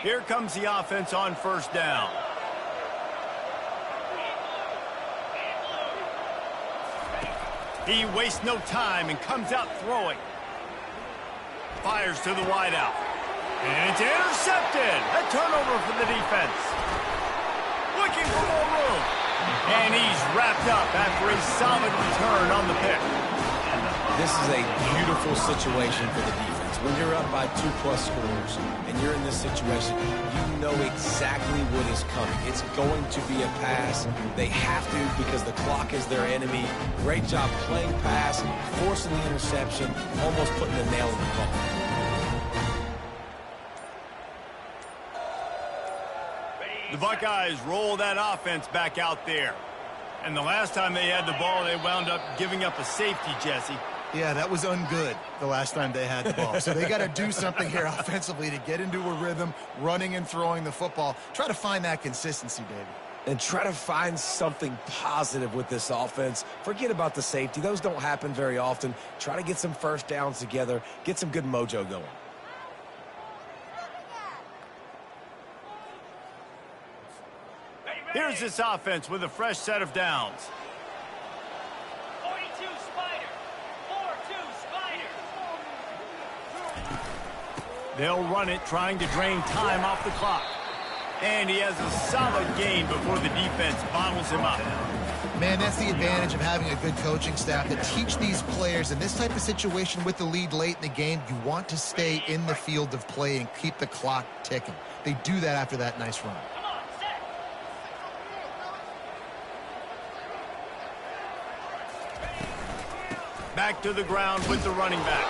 Here comes the offense on first down. He wastes no time and comes out throwing. Fires to the wideout. And it's intercepted. A turnover for the defense. Looking for more room. And he's wrapped up after a solid return on the pick. This is a beautiful situation for the defense. When you're up by 2+ scores and you're in this situation, you know exactly what is coming. It's going to be a pass. They have to because the clock is their enemy. Great job playing pass, forcing the interception, almost putting the nail in the coffin. The Buckeyes roll that offense back out there. And the last time they had the ball, they wound up giving up a safety, Jesse. Yeah, that was ungood the last time they had the ball. So they got to do something here offensively to get into a rhythm, running and throwing the football. Try to find that consistency, baby. And try to find something positive with this offense. Forget about the safety. Those don't happen very often. Try to get some first downs together. Get some good mojo going. Here's this offense with a fresh set of downs. 42 Spider. 4-2 Spider. They'll run it, trying to drain time off the clock. And he has a solid gain before the defense bottles him up. Man, that's the advantage of having a good coaching staff that teach these players in this type of situation with the lead late in the game. You want to stay in the field of play and keep the clock ticking. They do that after that nice run. Come on, set. Back to the ground with the running back.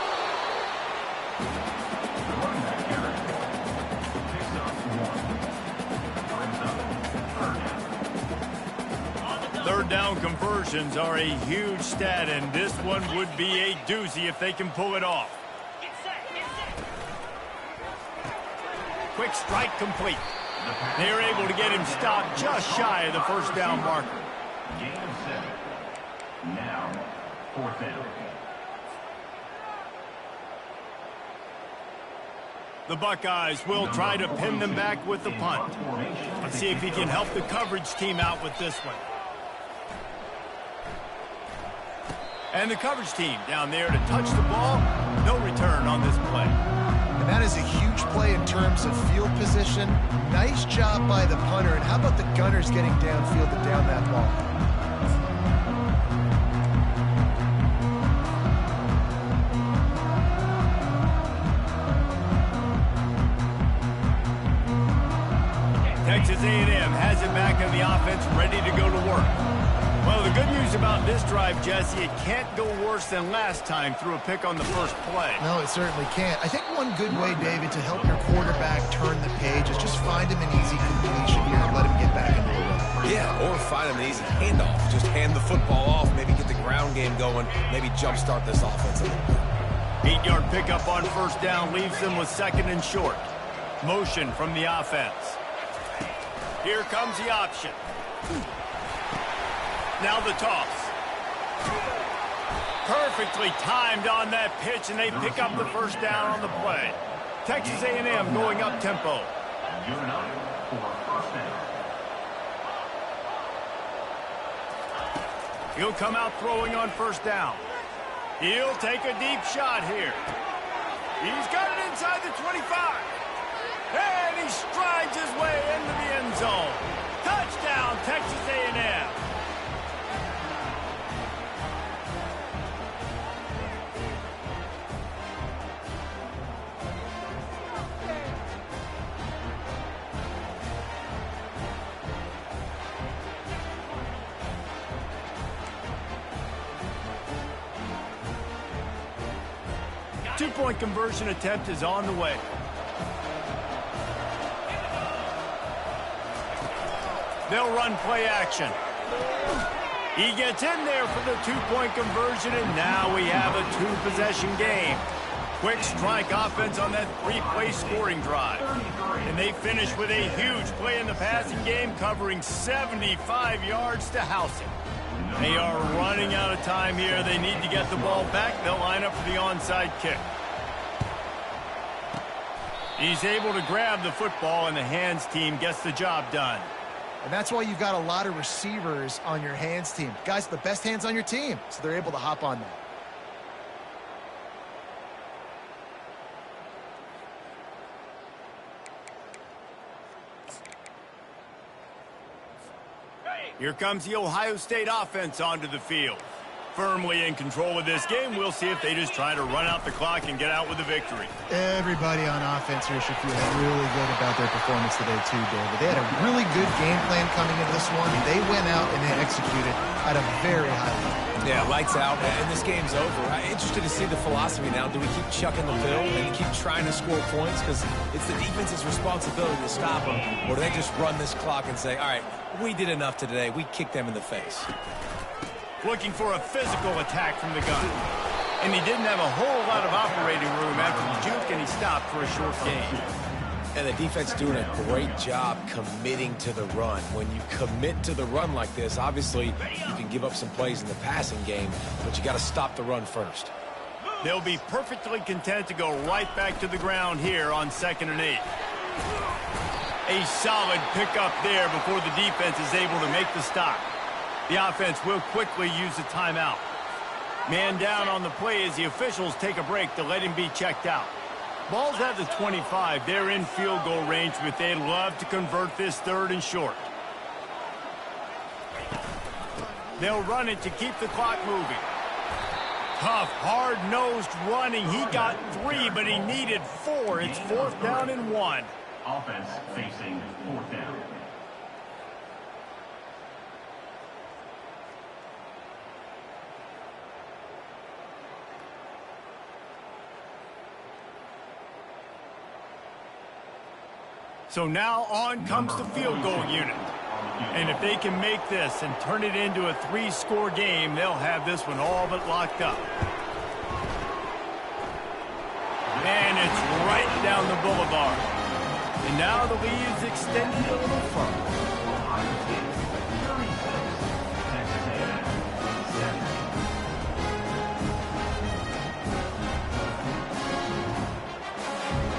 Third down conversions are a huge stat, and this one would be a doozy if they can pull it off. Get set, get set. Quick strike complete. They're able to get him stopped just shy of the first down marker. Gain of 7. Now, 4th down. The Buckeyes will try to pin them back with the punt. Let's see if he can help the coverage team out with this one. And the coverage team down there to touch the ball. No return on this play. And that is a huge play in terms of field position. Nice job by the punter. And how about the Gunners getting downfield to down that ball? Texas A&M has it back in the offense, ready to go to work. Well, the good news about this drive, Jesse, it can't go worse than last time through a pick on the first play. No, it certainly can't. I think one good way, David, to help your quarterback turn the page is just find him an easy completion here and let him get back into the run. Yeah, or find him an easy handoff. Just hand the football off, maybe get the ground game going, maybe jumpstart this offense a little bit. 8-yard pickup on first down leaves them with 2nd and short. Motion from the offense. Here comes the option. Now the toss. Perfectly timed on that pitch, and they pick up the first down on the play. Texas A&M going up tempo. Given up for 1st down. He'll come out throwing on first down. He'll take a deep shot here. He's got it inside the 25. And he strides his way into the end zone. Touchdown, Texas A&M. Two-point conversion attempt is on the way. They'll run play action. He gets in there for the two-point conversion, and now we have a two-possession game. Quick strike offense on that three-play scoring drive. And they finish with a huge play in the passing game, covering 75 yards to house it. They are running out of time here. They need to get the ball back. They'll line up for the onside kick. He's able to grab the football, and the hands team gets the job done. And that's why you've got a lot of receivers on your hands team. Guys, the best hands on your team, so they're able to hop on that. Here comes the Ohio State offense onto the field. Firmly in control of this game. We'll see if they just try to run out the clock and get out with a victory. Everybody on offense here should feel really good about their performance today too, David. They had a really good game plan coming into this one. They went out and they executed at a very high level. Yeah, lights out, and this game's over. I'm interested to see the philosophy now. Do we keep chucking the pill and keep trying to score points? Because it's the defense's responsibility to stop them. Or do they just run this clock and say, all right, we did enough today. We kicked them in the face. Looking for a physical attack from the gun. And he didn't have a whole lot of operating room after the juke, and he stopped for a short gain. And the defense doing a great job committing to the run. When you commit to the run like this, obviously you can give up some plays in the passing game, but you got to stop the run first. They'll be perfectly content to go right back to the ground here on 2nd and 8. A solid pickup there before the defense is able to make the stop. The offense will quickly use a timeout. Man down on the play as the officials take a break to let him be checked out. Ball's at the 25. They're in field goal range, but they'd love to convert this 3rd and short. They'll run it to keep the clock moving. Tough, hard-nosed running. He got 3, but he needed 4. It's 4th down and 1. Offense facing 4th down. So now on comes the field goal unit. And if they can make this and turn it into a 3-score game, they'll have this one all but locked up. And it's right down the boulevard. And now the lead is extended a little further.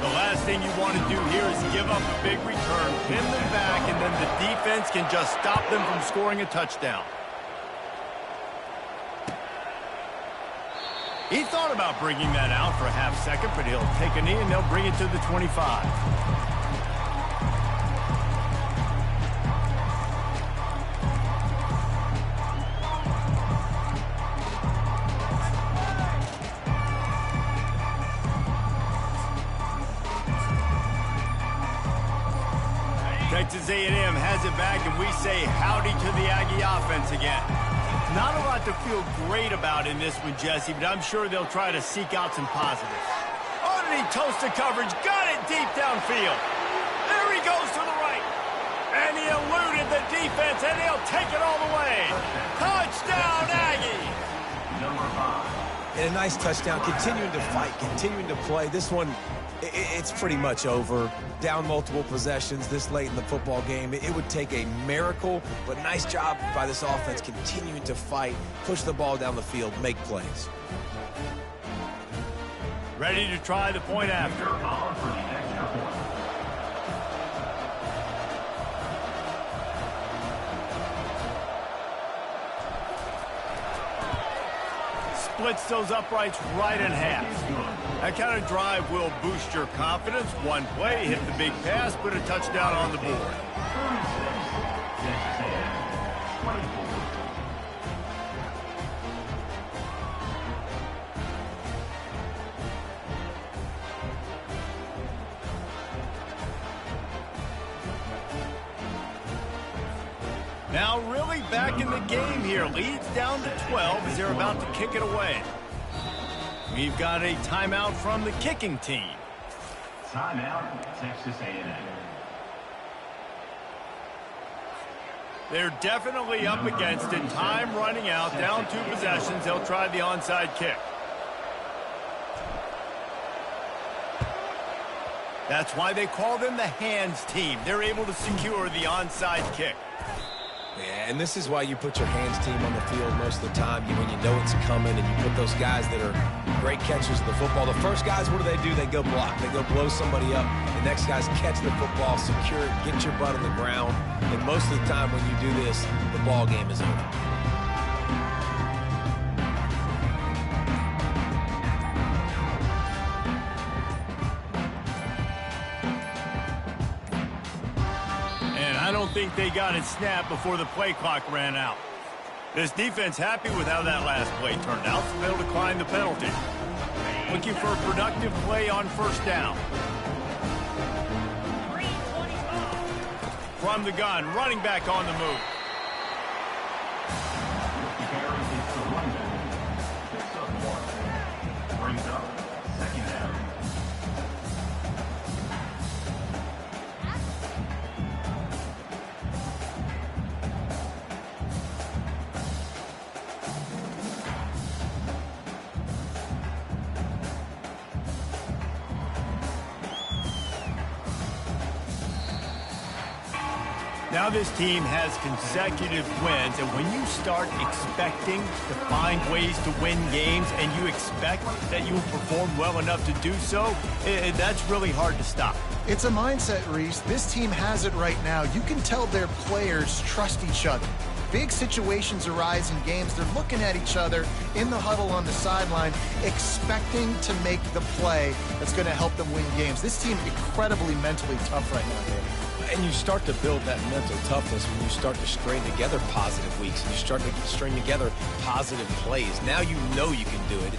The last thing you want to do here is give up a big return, pin them back, and then the defense can just stop them from scoring a touchdown. He thought about bringing that out for a half second, but he'll take a knee and they'll bring it to the 25. Texas A&M has it back, and we say howdy to the Aggie offense again. Not a lot to feel great about in this one, Jesse, but I'm sure they'll try to seek out some positives. Underneath toasted coverage, got it deep downfield. There he goes to the right. And he eluded the defense, and he'll take it all the way. Touchdown, Aggie! Number 5. And a nice touchdown, continuing to fight, continuing to play. This one, it's pretty much over. Down multiple possessions this late in the football game. It would take a miracle, but nice job by this offense continuing to fight, push the ball down the field, make plays. Ready to try the point after. On for the extra point. Splits those uprights right in half. That kind of drive will boost your confidence. One play, hit the big pass, put a touchdown on the board. Now really back in the game here. Leads down to 12 as they're about to kick it away. We've got a timeout from the kicking team. Timeout, Texas A&M. They're definitely up against it. Time running out. Down 2 possessions. They'll try the onside kick. That's why they call them the hands team. They're able to secure the onside kick. Yeah, and this is why you put your hands team on the field most of the time when you know it's coming, and you put those guys that are great catchers of the football. The first guys, what do? They go block. They go blow somebody up. The next guys catch the football, secure it, get your butt on the ground. And most of the time when you do this, the ball game is over. I don't think they got it snapped before the play clock ran out. This defense happy with how that last play turned out, so they'll decline the penalty. Looking for a productive play on first down. From the gun, running back on the move. Brings up 2nd down. Now this team has consecutive wins, and when you start expecting to find ways to win games and you expect that you will perform well enough to do so, that's really hard to stop. It's a mindset, Reese. This team has it right now. You can tell their players trust each other. Big situations arise in games. They're looking at each other in the huddle on the sideline, expecting to make the play that's going to help them win games. This team incredibly mentally tough right now, David. And you start to build that mental toughness when you start to string together positive weeks and you start to string together positive plays. Now you know you can do it.